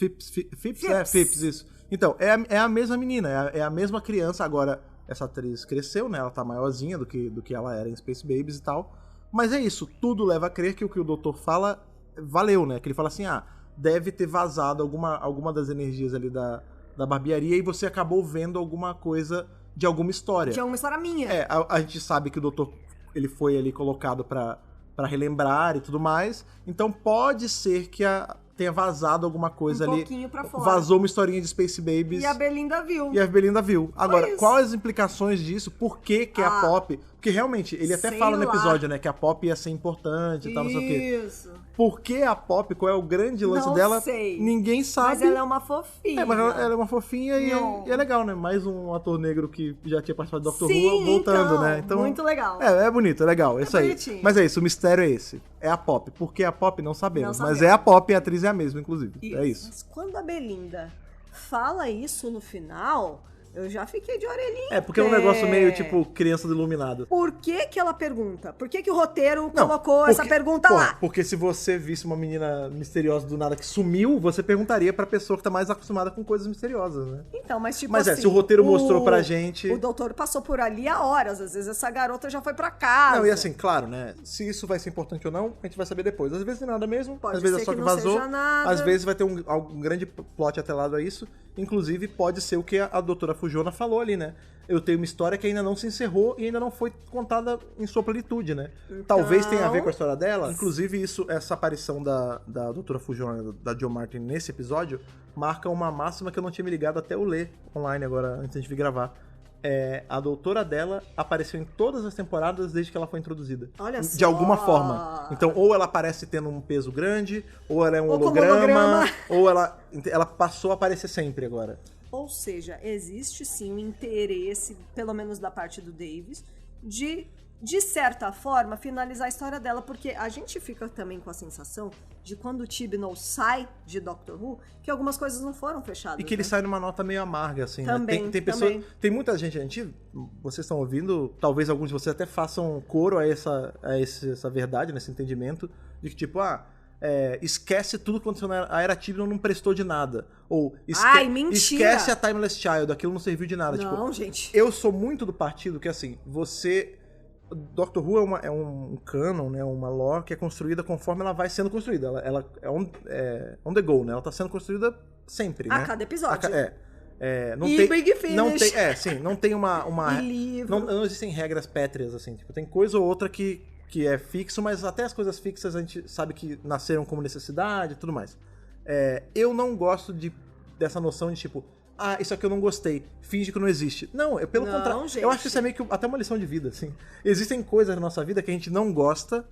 Phipps, isso. Então, é a mesma menina, é a mesma criança. Agora, essa atriz cresceu, né? Ela tá maiorzinha do que ela era em Space Babies e tal. Mas é isso, tudo leva a crer que o que o doutor fala valeu, né? Que ele fala assim, deve ter vazado alguma das energias ali da barbearia e você acabou vendo alguma coisa de alguma história. De alguma história minha. A gente sabe que o doutor, ele foi ali colocado pra relembrar e tudo mais. Então pode ser que tenha vazado alguma coisa ali. Um pouquinho pra fora. Vazou uma historinha de Space Babies. E a Belinda viu. Agora, quais as implicações disso? Por que a Pop... Porque realmente, ele até fala no episódio, né? Que a Pop ia ser importante e tal, não sei o quê. Isso. Por que a Pop? Qual é o grande lance dela? Não sei. Ninguém sabe. Mas ela é uma fofinha. Mas ela é uma fofinha e é legal, né? Mais um ator negro que já tinha participado do Doctor Who voltando, né? Então, muito legal. É bonito, é legal. É isso aí. Bonitinho. Mas é isso, o mistério é esse. É a Pop. Por que a Pop? Não sabemos. Mas é a Pop e a atriz é a mesma, inclusive. É isso. Mas quando a Belinda fala isso no final, eu já fiquei de orelhinha. Porque é um negócio meio tipo criança do Iluminado. Por que ela pergunta? Por que o roteiro colocou essa pergunta lá? Porque se você visse uma menina misteriosa do nada que sumiu, você perguntaria pra pessoa que tá mais acostumada com coisas misteriosas, né? Então, mas tipo assim... Mas se o roteiro mostrou pra gente... O doutor passou por ali há horas. Às vezes essa garota já foi pra casa. Não, e assim, claro, né? Se isso vai ser importante ou não, a gente vai saber depois. Às vezes não é nada mesmo, às vezes é só que vazou. Às vezes vai ter um grande plot atrelado a isso. Inclusive, pode ser o que a doutora Fujona falou ali, né? Eu tenho uma história que ainda não se encerrou e ainda não foi contada em sua plenitude, né? Então... Talvez tenha a ver com a história dela. Inclusive, essa aparição da doutora Fujona, da Jo Martin, nesse episódio, marca uma máxima que eu não tinha me ligado até eu ler online agora, antes de vir gravar. A doutora dela apareceu em todas as temporadas desde que ela foi introduzida. Olha só. De alguma forma. Então, ou ela aparece tendo um peso grande, ou ela é um holograma, ou ela passou a aparecer sempre agora. Ou seja, existe sim um interesse, pelo menos da parte do Davis, de certa forma, finalizar a história dela, porque a gente fica também com a sensação de quando o Chibnall sai de Doctor Who, que algumas coisas não foram fechadas. E que ele sai numa nota meio amarga, assim, também, né? Tem pessoas, tem muita gente, vocês estão ouvindo, talvez alguns de vocês até façam coro a essa verdade, nesse entendimento, de que tipo, esquece tudo que aconteceu na Era Chibnall, não prestou de nada. Ou esquece a Timeless Child, aquilo não serviu de nada. Não, gente. Eu sou muito do partido que, assim, Doctor Who é um canon, né, uma lore que é construída conforme ela vai sendo construída. Ela é on the go, né? Ela tá sendo construída sempre, né? A cada episódio. Big Finish. Não tem uma não existem regras pétreas, assim. Tipo, tem coisa ou outra que é fixo, mas até as coisas fixas a gente sabe que nasceram como necessidade e tudo mais. Eu não gosto dessa noção de, tipo, isso aqui eu não gostei, finge que não existe. Não, pelo contrário. Gente. Eu acho que isso é meio que até uma lição de vida, assim. Existem coisas na nossa vida que a gente não gosta,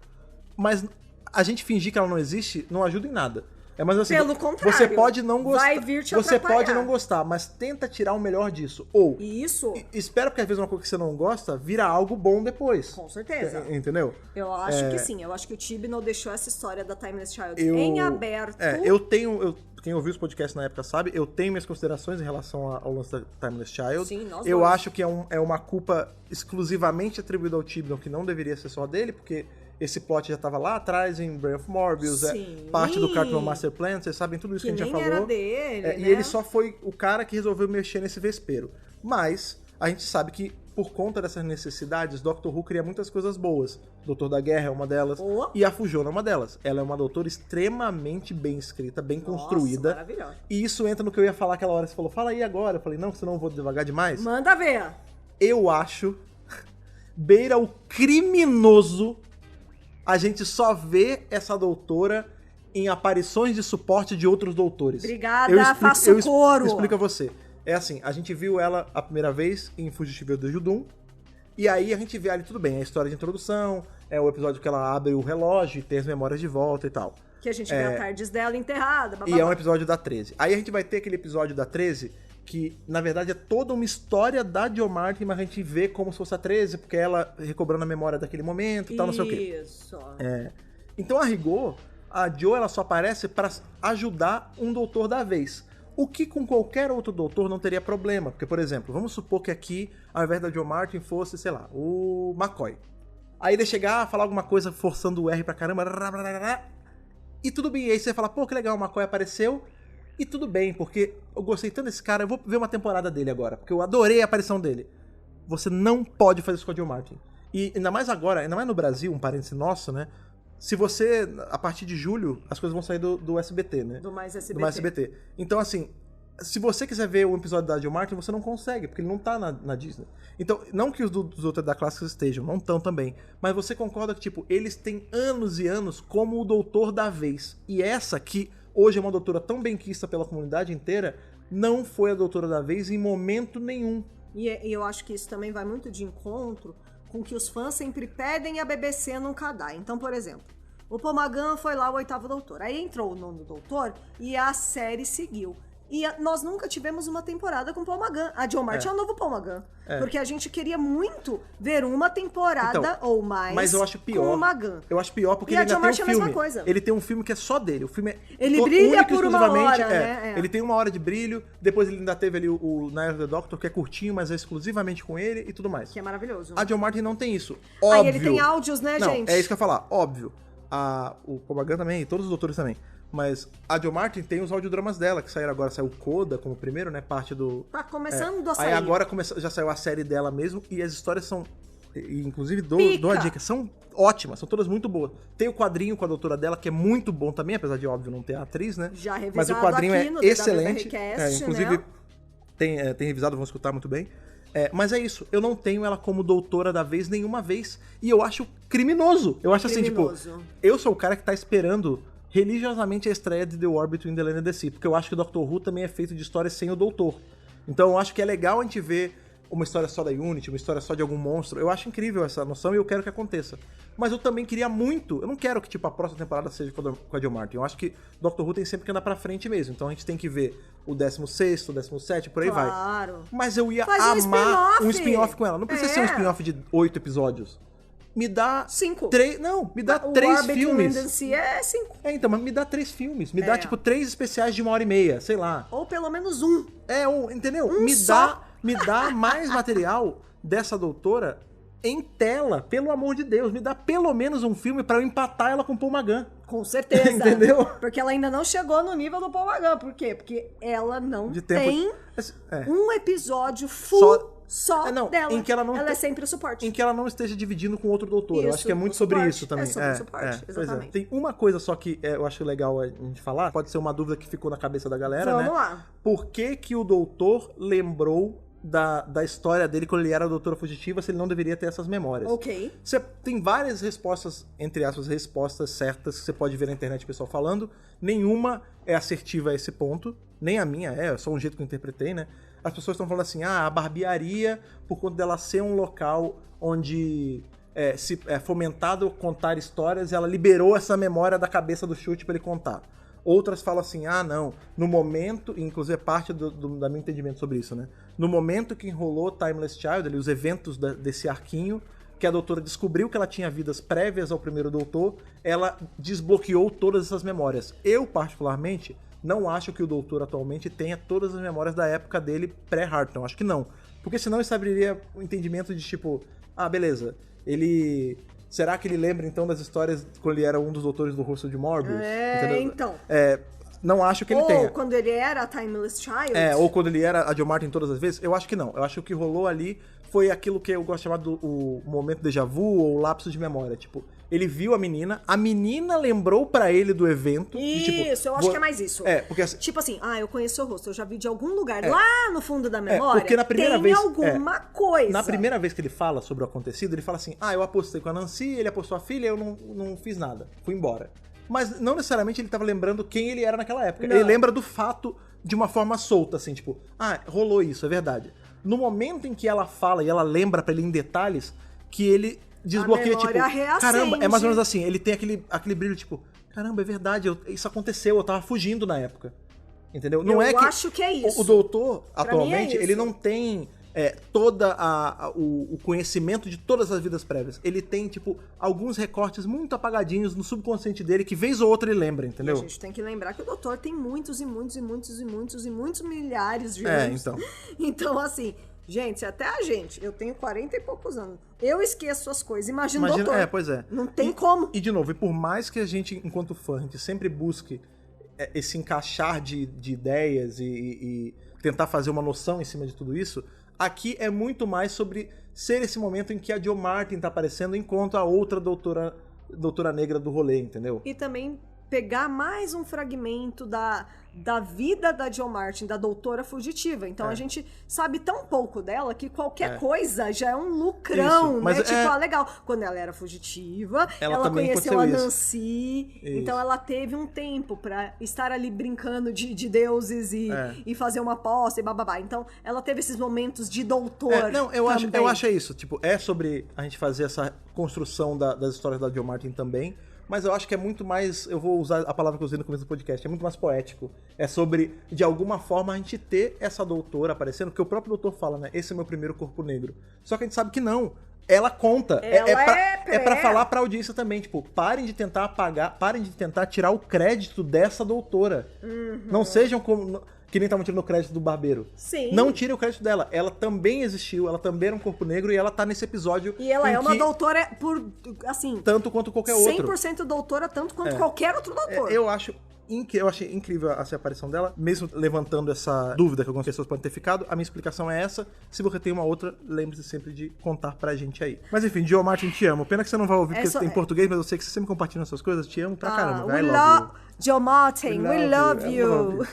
mas a gente fingir que ela não existe não ajuda em nada. Mas assim, pelo contrário, você pode não gostar. vai vir te Você atrapalhar. pode não gostar, mas tenta tirar o melhor disso. Ou Isso, espera, porque às vezes uma coisa que você não gosta vira algo bom depois. com certeza. Entendeu? Eu acho que sim. Eu acho que o Tibnall deixou essa história da Timeless Child Eu- em aberto. Quem ouviu os podcasts na época sabe, eu tenho minhas considerações em relação ao lance da Timeless Child. Sim, nós eu dois. acho que é uma culpa exclusivamente atribuída ao Tibnall, que não deveria ser só dele, porque esse plot já estava lá atrás em Brain of Morbius, Sim. parte do Cartman Master Plan, vocês sabem tudo isso que a gente já nem falou. era dele, né? E ele só foi o cara que resolveu mexer nesse vespeiro. Mas a gente sabe que, por conta dessas necessidades, Doctor Who cria muitas coisas boas. Doutor da Guerra é uma delas. Oh. E a Fujona é uma delas. Ela é uma doutora extremamente bem escrita, bem construída. Maravilhosa. E isso entra no que eu ia falar aquela hora. Você falou, fala aí agora. Eu falei, não, senão eu vou devagar demais. Manda ver. Eu acho, beira o criminoso, a gente só vê essa doutora em aparições de suporte de outros doutores. Obrigada, faço coro. Eu explico a você. É assim, a gente viu ela a primeira vez em Fugitive do Judum, e aí a gente vê ali, tudo bem, a história de introdução, é o episódio que ela abre o relógio e tem as memórias de volta e tal. Que a gente vê a tardes dela enterrada. Bababá. E é um episódio da 13. Aí a gente vai ter aquele episódio da 13 que, na verdade, é toda uma história da Jo Martin, mas a gente vê como se fosse a 13, porque ela recobrando a memória daquele momento e tal, não sei o quê. Isso. Então, a rigor, a Jo ela só aparece pra ajudar um doutor da vez. O que com qualquer outro doutor não teria problema. Porque, por exemplo, vamos supor que aqui, ao invés da Jo Martin, fosse, sei lá, o McCoy. Aí ele chegar, falar alguma coisa forçando o R pra caramba, e tudo bem. E aí você fala, pô, que legal, o McCoy apareceu. E tudo bem, porque eu gostei tanto desse cara, eu vou ver uma temporada dele agora, porque eu adorei a aparição dele. Você não pode fazer isso com a Jo Martin. E ainda mais agora, ainda mais no Brasil, um parêntese nosso, né? Se você, a partir de julho, as coisas vão sair do SBT, né? Do Mais SBT. Do Mais SBT. Então, assim, se você quiser ver o episódio da Jo Martin, você não consegue, porque ele não tá na Disney. Então, não que os dos outros da Classics estejam, não estão também. Mas você concorda que, tipo, eles têm anos e anos como o doutor da vez. E essa que hoje é uma doutora tão benquista pela comunidade inteira, não foi a doutora da vez em momento nenhum. E eu acho que isso também vai muito de encontro com o que os fãs sempre pedem e a BBC nunca dá. Então, por exemplo, o Paul McGann foi lá o 8º doutor. Aí entrou o 9º doutor e a série seguiu. E nós nunca tivemos uma temporada com o Paul McGann. A Jo Martin é o novo Paul McGann. Porque a gente queria muito ver uma temporada Então, ou mais mas eu acho pior. com o McGann. Eu acho pior porque E ele a Jo ainda tem Martin um é a mesma filme. coisa. Ele tem um filme que é só dele. O filme é Ele brilha único e por uma exclusivamente, hora, né? Ele tem 1 hora de brilho. Depois ele ainda teve ali o Night of the Doctor, que é curtinho, mas é exclusivamente com ele e tudo mais. Que é maravilhoso. A Jo Martin não tem isso. Óbvio. Aí ele tem áudios, né, não, gente? é isso que eu ia falar. Óbvio. O Paul McGann também, todos os doutores também. Mas a Jo Martin tem os audiodramas dela, que saíram agora. Saiu o Coda como primeiro, né? Parte do... Tá começando a sair. Aí agora já saiu a série dela mesmo. E as histórias são... Inclusive, dou a dica. São ótimas, são todas muito boas. Tem o quadrinho com a doutora dela, que é muito bom também. Apesar de, óbvio, não ter a atriz, né? Já revisado mas o quadrinho aqui é no excelente. DWRcast, Inclusive, né? tem revisado, vamos escutar muito bem. Mas é isso, eu não tenho ela como doutora da vez nenhuma vez. E eu acho criminoso. Eu acho assim, tipo... Eu sou o cara que tá esperando religiosamente a estreia de The War Between the Land and the Sea, porque eu acho que o Doctor Who também é feito de histórias sem o doutor. Então eu acho que é legal a gente ver uma história só da Unity, uma história só de algum monstro. Eu acho incrível essa noção e eu quero que aconteça. Mas eu também queria muito... Eu não quero que, tipo, a próxima temporada seja com a Jo Martin. Eu acho que Doctor Who tem sempre que andar pra frente mesmo. Então a gente tem que ver o 16º, o 17º, por aí vai. Claro. Mas eu ia Faz amar um spin-off com ela. Não precisa ser um spin-off de 8 episódios. Me dá... 5. Não, me dá 3 filmes. É 5. Então, mas me dá 3 filmes. Me dá, tipo, 3 especiais de 1h30, sei lá. Ou pelo menos um. Entendeu? Só. Me dá mais material dessa doutora em tela, pelo amor de Deus. Me dá pelo menos um filme pra eu empatar ela com Paul McGann. Com certeza. Entendeu? Porque ela ainda não chegou no nível do Paul McGann. Por quê? Porque ela não tem um episódio full só dela. Em que ela é sempre o suporte. Em que ela não esteja dividindo com outro doutor. Isso, eu acho que é muito sobre suporte. isso também. É sobre o suporte, exatamente. Tem uma coisa só que eu acho legal a gente falar. Pode ser uma dúvida que ficou na cabeça da galera, né? Vamos lá. Por que o doutor lembrou da história dele quando ele era a doutora fugitiva, se ele não deveria ter essas memórias? Ok. Você tem várias respostas, entre aspas, respostas certas que você pode ver na internet o pessoal falando. Nenhuma é assertiva a esse ponto. Nem a minha é só um jeito que eu interpretei, né? As pessoas estão falando assim, a barbearia, por conta dela ser um local onde se é fomentado contar histórias, ela liberou essa memória da cabeça do Chute pra ele contar. Outras falam assim, não, no momento, inclusive é parte do meu entendimento sobre isso, né? No momento que enrolou Timeless Child, ali, os eventos desse arquinho, que a doutora descobriu que ela tinha vidas prévias ao primeiro doutor, ela desbloqueou todas essas memórias. Eu, particularmente, não acho que o doutor atualmente tenha todas as memórias da época dele pré-Hartnell. Acho que não. Porque senão isso abriria o entendimento de tipo, beleza, ele... Será que ele lembra então das histórias quando ele era um dos doutores do rosto de Morbius? Entendeu? Então. Não acho que ele tenha. Ou quando ele era a Timeless Child. Ou quando ele era a Jill Martin todas as vezes. Eu acho que não. Eu acho que o que rolou ali foi aquilo que eu gosto de chamar do o momento déjà vu ou o lapso de memória. Tipo, ele viu a menina lembrou pra ele do evento. Isso, e, tipo, eu acho que é mais isso. Porque assim, tipo assim, eu conheço o rosto, eu já vi de algum lugar lá no fundo da memória. Porque na primeira tem vez, alguma coisa. Na primeira vez que ele fala sobre o acontecido, ele fala assim, eu apostei com a Nancy, ele apostou a filha, eu não fiz nada. Fui embora. Mas não necessariamente ele tava lembrando quem ele era naquela época. Não. Ele lembra do fato de uma forma solta, assim, tipo, rolou isso, é verdade. No momento em que ela fala e ela lembra pra ele em detalhes, que ele desbloqueia, tipo, caramba, é mais ou menos assim, ele tem aquele brilho, tipo, caramba, é verdade, isso aconteceu, eu tava fugindo na época. Entendeu? Não eu acho que é isso. O doutor, atualmente, ele não tem o conhecimento de todas as vidas prévias. Ele tem, tipo, alguns recortes muito apagadinhos no subconsciente dele que vez ou outra ele lembra, entendeu? E a gente tem que lembrar que o doutor tem muitos milhares de anos. Então, assim, gente, até a gente, eu tenho 40 e poucos anos, eu esqueço as coisas, imagina o doutor. Pois é. Não tem como. E, de novo, por mais que a gente, enquanto fã, a gente sempre busque esse encaixar de ideias e tentar fazer uma noção em cima de tudo isso, aqui é muito mais sobre ser esse momento em que a Jo Martin tá aparecendo enquanto a outra doutora negra do rolê, entendeu? E também pegar mais um fragmento da vida da Jo Martin, da doutora fugitiva. Então a gente sabe tão pouco dela que qualquer coisa já é um lucrão, isso, mas né? Legal. Quando ela era fugitiva, ela conheceu a Nancy, então ela teve um tempo pra estar ali brincando de deuses e fazer uma aposta e bababá. Então ela teve esses momentos de doutor. Eu acho isso. Tipo, é sobre a gente fazer essa construção das histórias da Jo Martin também. Mas eu acho que é muito mais, eu vou usar a palavra que eu usei no começo do podcast, é muito mais poético. É sobre, de alguma forma, a gente ter essa doutora aparecendo, porque o próprio doutor fala, né? Esse é meu primeiro corpo negro. Só que a gente sabe que não. Ela conta. É pra falar pra audiência também, tipo, parem de tentar apagar, parem de tentar tirar o crédito dessa doutora. Uhum. Não sejam como... Que nem estavam tirando o crédito do barbeiro. Sim. Não tire o crédito dela. Ela também existiu, ela também era um corpo negro e ela tá nesse episódio. E ela é uma doutora por, assim... Tanto quanto qualquer outro. 100% doutora, tanto quanto qualquer outro doutor. Eu achei incrível essa aparição dela, mesmo levantando essa dúvida que algumas pessoas podem ter ficado. A minha explicação é essa. Se você tem uma outra, lembre-se sempre de contar pra gente aí. Mas enfim, Jo Martin, te amo. Pena que você não vai ouvir porque você tem português, mas eu sei que você sempre compartilha essas coisas. Te amo pra caramba. I love you. Jo Martin, we love you.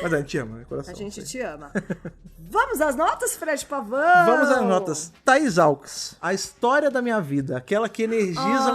Mas a gente te ama, né? Coração. A gente te ama. Vamos às notas, Fred Pavão? Vamos às notas. Thaís Alves, a história da minha vida, aquela que energiza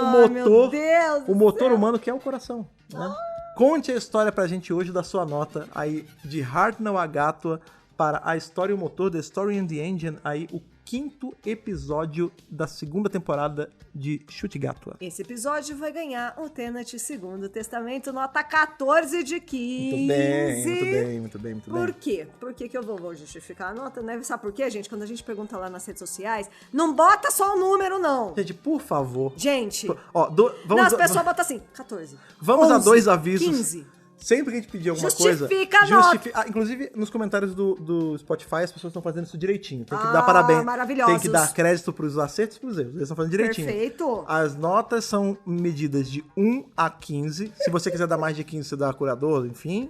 o motor humano que é o coração. Né? Conte a história pra gente hoje da sua nota aí de Hartnell a Gátua para a história e o motor, The Story and the Engine, aí o 5º episódio da 2ª temporada de Chute Gátua. Esse episódio vai ganhar o Tenet Segundo Testamento, nota 14 de 15. Muito bem. Por quê? Por que eu vou justificar a nota? Né? Sabe por quê, gente? Quando a gente pergunta lá nas redes sociais, não bota só o número, não. Gente, por favor. Gente. As pessoas botam assim, 14. Vamos 11, a 2 avisos. 15. Sempre que a gente pedir alguma justifica coisa... Justifica. Inclusive, nos comentários do Spotify, as pessoas estão fazendo isso direitinho. Tem que dar parabéns. Maravilhosos. Tem que dar crédito pros acertos e pros erros. Eles estão fazendo direitinho. Perfeito. As notas são medidas de 1 a 15. Se você quiser dar mais de 15, você dá curador, enfim.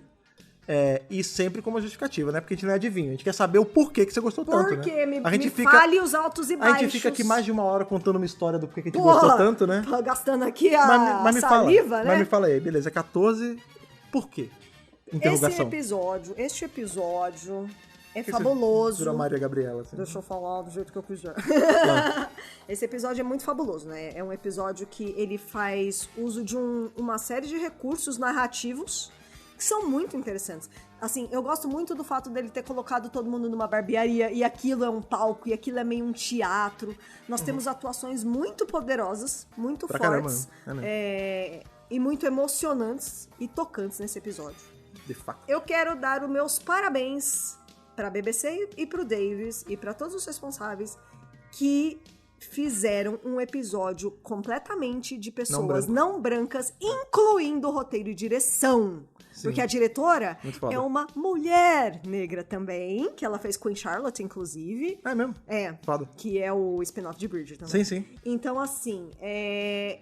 E sempre com uma justificativa, né? Porque a gente não é adivinho. A gente quer saber o porquê que você gostou tanto, né? Me fale os altos e baixos. A gente fica aqui mais de 1 hora contando uma história do porquê que a gente gostou tanto, né? Tô gastando aqui a saliva, né? Mas me fala aí, beleza, 14... Por quê? Interrogação. Este episódio é fabuloso. Dura Maria Gabriela. Assim. Deixa eu falar do jeito que eu quiser. Esse episódio é muito fabuloso, né? É um episódio que ele faz uso de uma série de recursos narrativos que são muito interessantes. Assim, eu gosto muito do fato dele ter colocado todo mundo numa barbearia e aquilo é um palco e aquilo é meio um teatro. Nós temos atuações muito poderosas, muito fortes. e muito emocionantes e tocantes nesse episódio. De fato. Eu quero dar os meus parabéns pra BBC e pro Davis e pra todos os responsáveis que fizeram um episódio completamente de pessoas não brancas, incluindo roteiro e direção. Sim. Porque a diretora é uma mulher negra também, que ela fez Queen Charlotte, inclusive. É mesmo? É. Foda. Que é o spin-off de Bridget Sim, também. sim. Então, assim,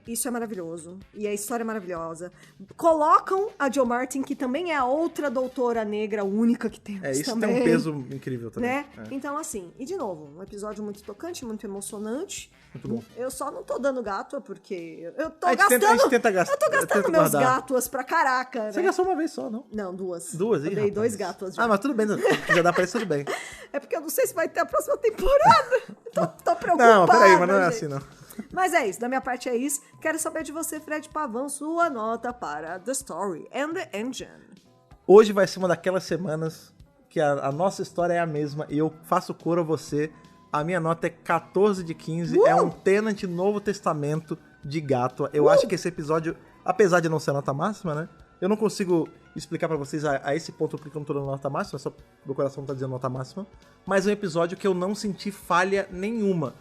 isso é maravilhoso. E a história é maravilhosa. Colocam a Jo Martin, que também é a outra doutora negra única que temos isso também. Tem um peso incrível também. Né? Então, assim, e de novo, um episódio muito tocante, muito emocionante. Muito bom. Eu só não tô dando gato porque eu tô a gente tenta gastar. Eu tô gastando meus gatos pra caraca, né? Você gastou uma vez só, não? Não, duas. Duas, hein? Eu dei 2 gatos. Mas tudo bem, já dá pra isso, tudo bem. É porque eu não sei se vai ter a próxima temporada. tô preocupada. Não, peraí, mas não é assim, não. Mas é isso, da minha parte é isso. Quero saber de você, Fred Pavão, sua nota para The Story and the Engine. Hoje vai ser uma daquelas semanas que a nossa história é a mesma e eu faço coro a você. A minha nota é 14 de 15. É um Tenant Novo Testamento de gato. Eu acho que esse episódio, apesar de não ser a nota máxima, né? Eu não consigo explicar pra vocês a esse ponto porque eu não tô dando nota máxima, só meu coração tá dizendo nota máxima. Mas é um episódio que eu não senti falha nenhuma.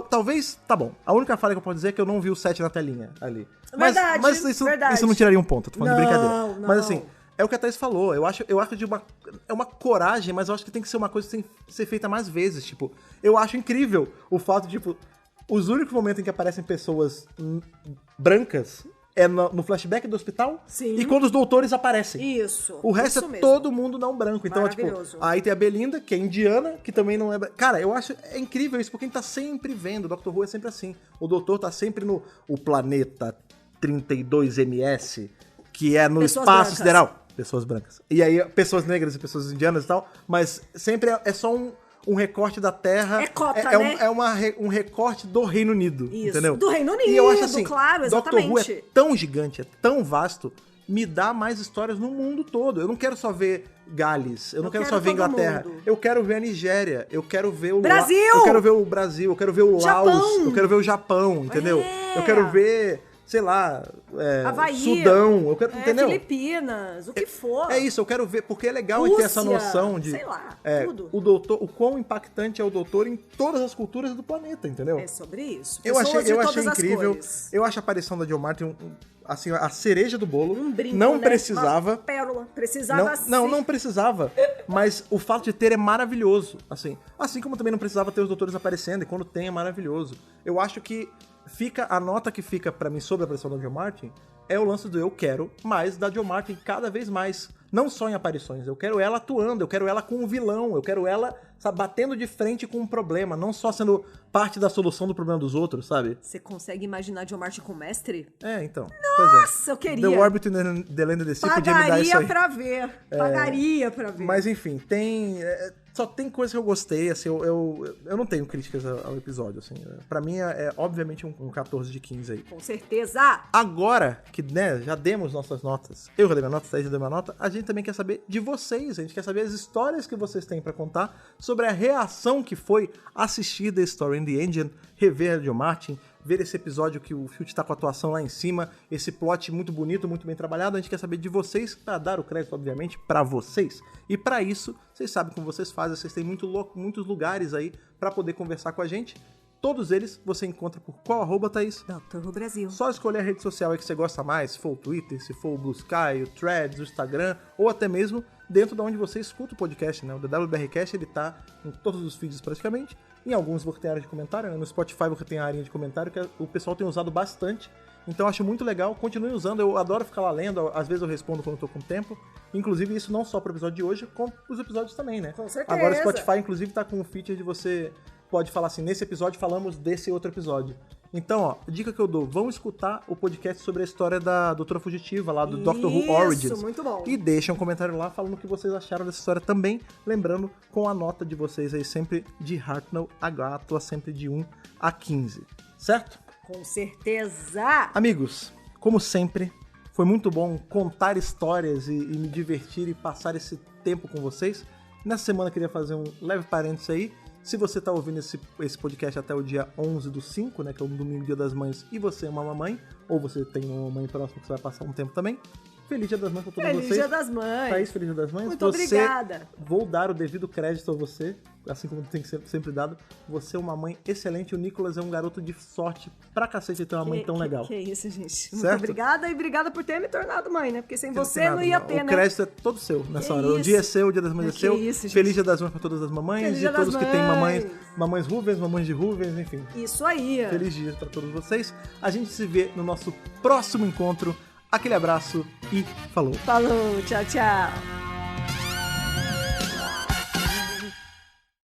Talvez, tá bom. A única falha que eu posso dizer é que eu não vi o 7 na telinha ali. Mas isso não tiraria um ponto, tô falando de brincadeira. Não. Mas assim, é o que a Thaís falou. Eu acho é uma coragem, mas eu acho que tem que ser uma coisa que tem que ser feita mais vezes. Tipo, eu acho incrível o fato de, tipo, os únicos momentos em que aparecem pessoas brancas é no flashback do hospital. Sim. E quando os doutores aparecem. Isso. O resto isso é mesmo. todo mundo não branco. Então, tipo, aí tem a Belinda, que é indiana, que também não é... Cara, eu acho incrível isso, porque a gente tá sempre vendo. O Dr. Who é sempre assim. O doutor tá sempre no planeta 32MS, que é no pessoas espaço brancas. sideral. Pessoas brancas. E aí, pessoas negras e pessoas indianas e tal, mas sempre é só um recorte da Terra. É cota, né? É um recorte do Reino Unido, isso. entendeu? Do Reino Unido, e eu acho assim, claro, exatamente. Dr. Who é tão gigante, é tão vasto, me dá mais histórias no mundo todo. Eu não quero só ver Gales, eu não quero só ver Inglaterra. Mundo. Eu quero ver a Nigéria, eu quero ver o Brasil! Eu quero ver o Brasil, eu quero ver o Japão! Laos, eu quero ver o Japão, entendeu? Eu quero ver... sei lá, Havaí, Sudão, eu quero, entendeu? Filipinas, o que for. É isso, eu quero ver, porque é legal Rússia, ter essa noção de... sei lá, tudo. O doutor, o quão impactante é o doutor em todas as culturas do planeta, entendeu? É sobre isso. Eu achei incrível, eu acho a aparição da Jo Martin, assim, a cereja do bolo. Um brinco, não né? precisava. Uma pérola, precisava sim. Não precisava, mas o fato de ter é maravilhoso, assim como também não precisava ter os doutores aparecendo, e quando tem é maravilhoso. Eu acho que a nota que fica pra mim sobre a aparição da Jo Martin é o lance do eu quero mais da Jo Martin cada vez mais. Não só em aparições, eu quero ela atuando, eu quero ela com um vilão, eu quero ela, sabe, batendo de frente com um problema, não só sendo parte da solução do problema dos outros, sabe? Você consegue imaginar Jo Martin com mestre? Então. Nossa, eu queria. The War Between the Land and the Sea podia me dar isso aí. Pagaria pra ver. Mas enfim, só tem coisas que eu gostei, assim, eu não tenho críticas ao episódio, assim. Pra mim é obviamente um 14 de 15 aí. Com certeza! Agora que, né, já demos nossas notas, eu já dei minha nota, Thaís já deu minha nota, a gente também quer saber de vocês, a gente quer saber as histórias que vocês têm pra contar sobre a reação que foi assistir The Story and the Engine, rever a Jo Martin, ver esse episódio que o Filch tá com a atuação lá em cima, esse plot muito bonito, muito bem trabalhado. A gente quer saber de vocês, pra dar o crédito, obviamente, pra vocês. E pra isso, vocês sabem como vocês fazem, vocês têm muitos lugares aí pra poder conversar com a gente. Todos eles você encontra por qual arroba, Thaís? Dr. Who Brasil. Só escolher a rede social aí que você gosta mais, se for o Twitter, se for o Blue Sky, o Threads, o Instagram, ou até mesmo dentro de onde você escuta o podcast, né? O DWBRcast, ele tá em todos os feeds praticamente. Em alguns você tem área de comentário, né? No Spotify você tem a área de comentário, que o pessoal tem usado bastante. Então eu acho muito legal, continue usando, eu adoro ficar lá lendo, às vezes eu respondo quando eu tô com tempo. Inclusive isso não só pro episódio de hoje, como os episódios também, né? Com certeza. Agora o Spotify, inclusive, tá com um feature de você... pode falar assim, nesse episódio falamos desse outro episódio. Então, ó, dica que eu dou, vão escutar o podcast sobre a história da Doutora Fugitiva, lá do Doctor Who Origins. Isso, muito bom. E deixem um comentário lá falando o que vocês acharam dessa história também, lembrando com a nota de vocês aí sempre de Hartnell a Gatua, sempre de 1 a 15, certo? Com certeza! Amigos, como sempre, foi muito bom contar histórias e me divertir e passar esse tempo com vocês. Nessa semana eu queria fazer um leve parênteses aí. Se você tá ouvindo esse podcast até o dia 11/5, né, que é o domingo, Dia das Mães, e você é uma mamãe, ou você tem uma mamãe próxima que você vai passar um tempo também, Feliz Dia das Mães pra todos vocês. Feliz Dia das Mães. Thaís, Feliz Dia das Mães. Muito obrigada. Vou dar o devido crédito a você, assim como tem que ser sempre dado. Você é uma mãe excelente. O Nicolas é um garoto de sorte pra cacete de ter uma mãe tão legal. Que isso, gente. Certo? Muito obrigada e obrigada por ter me tornado mãe, né? Porque sem você não ia ter, né? O né? crédito é todo seu nessa hora. O dia é seu, o Dia das Mães é seu. Isso, Feliz Dia das Mães pra todas as mamães e todos que têm mamães Rubens, mamães de Rubens, enfim. Isso aí. Feliz dia pra todos vocês. A gente se vê no nosso próximo encontro. Aquele abraço e falou. Falou, tchau, tchau.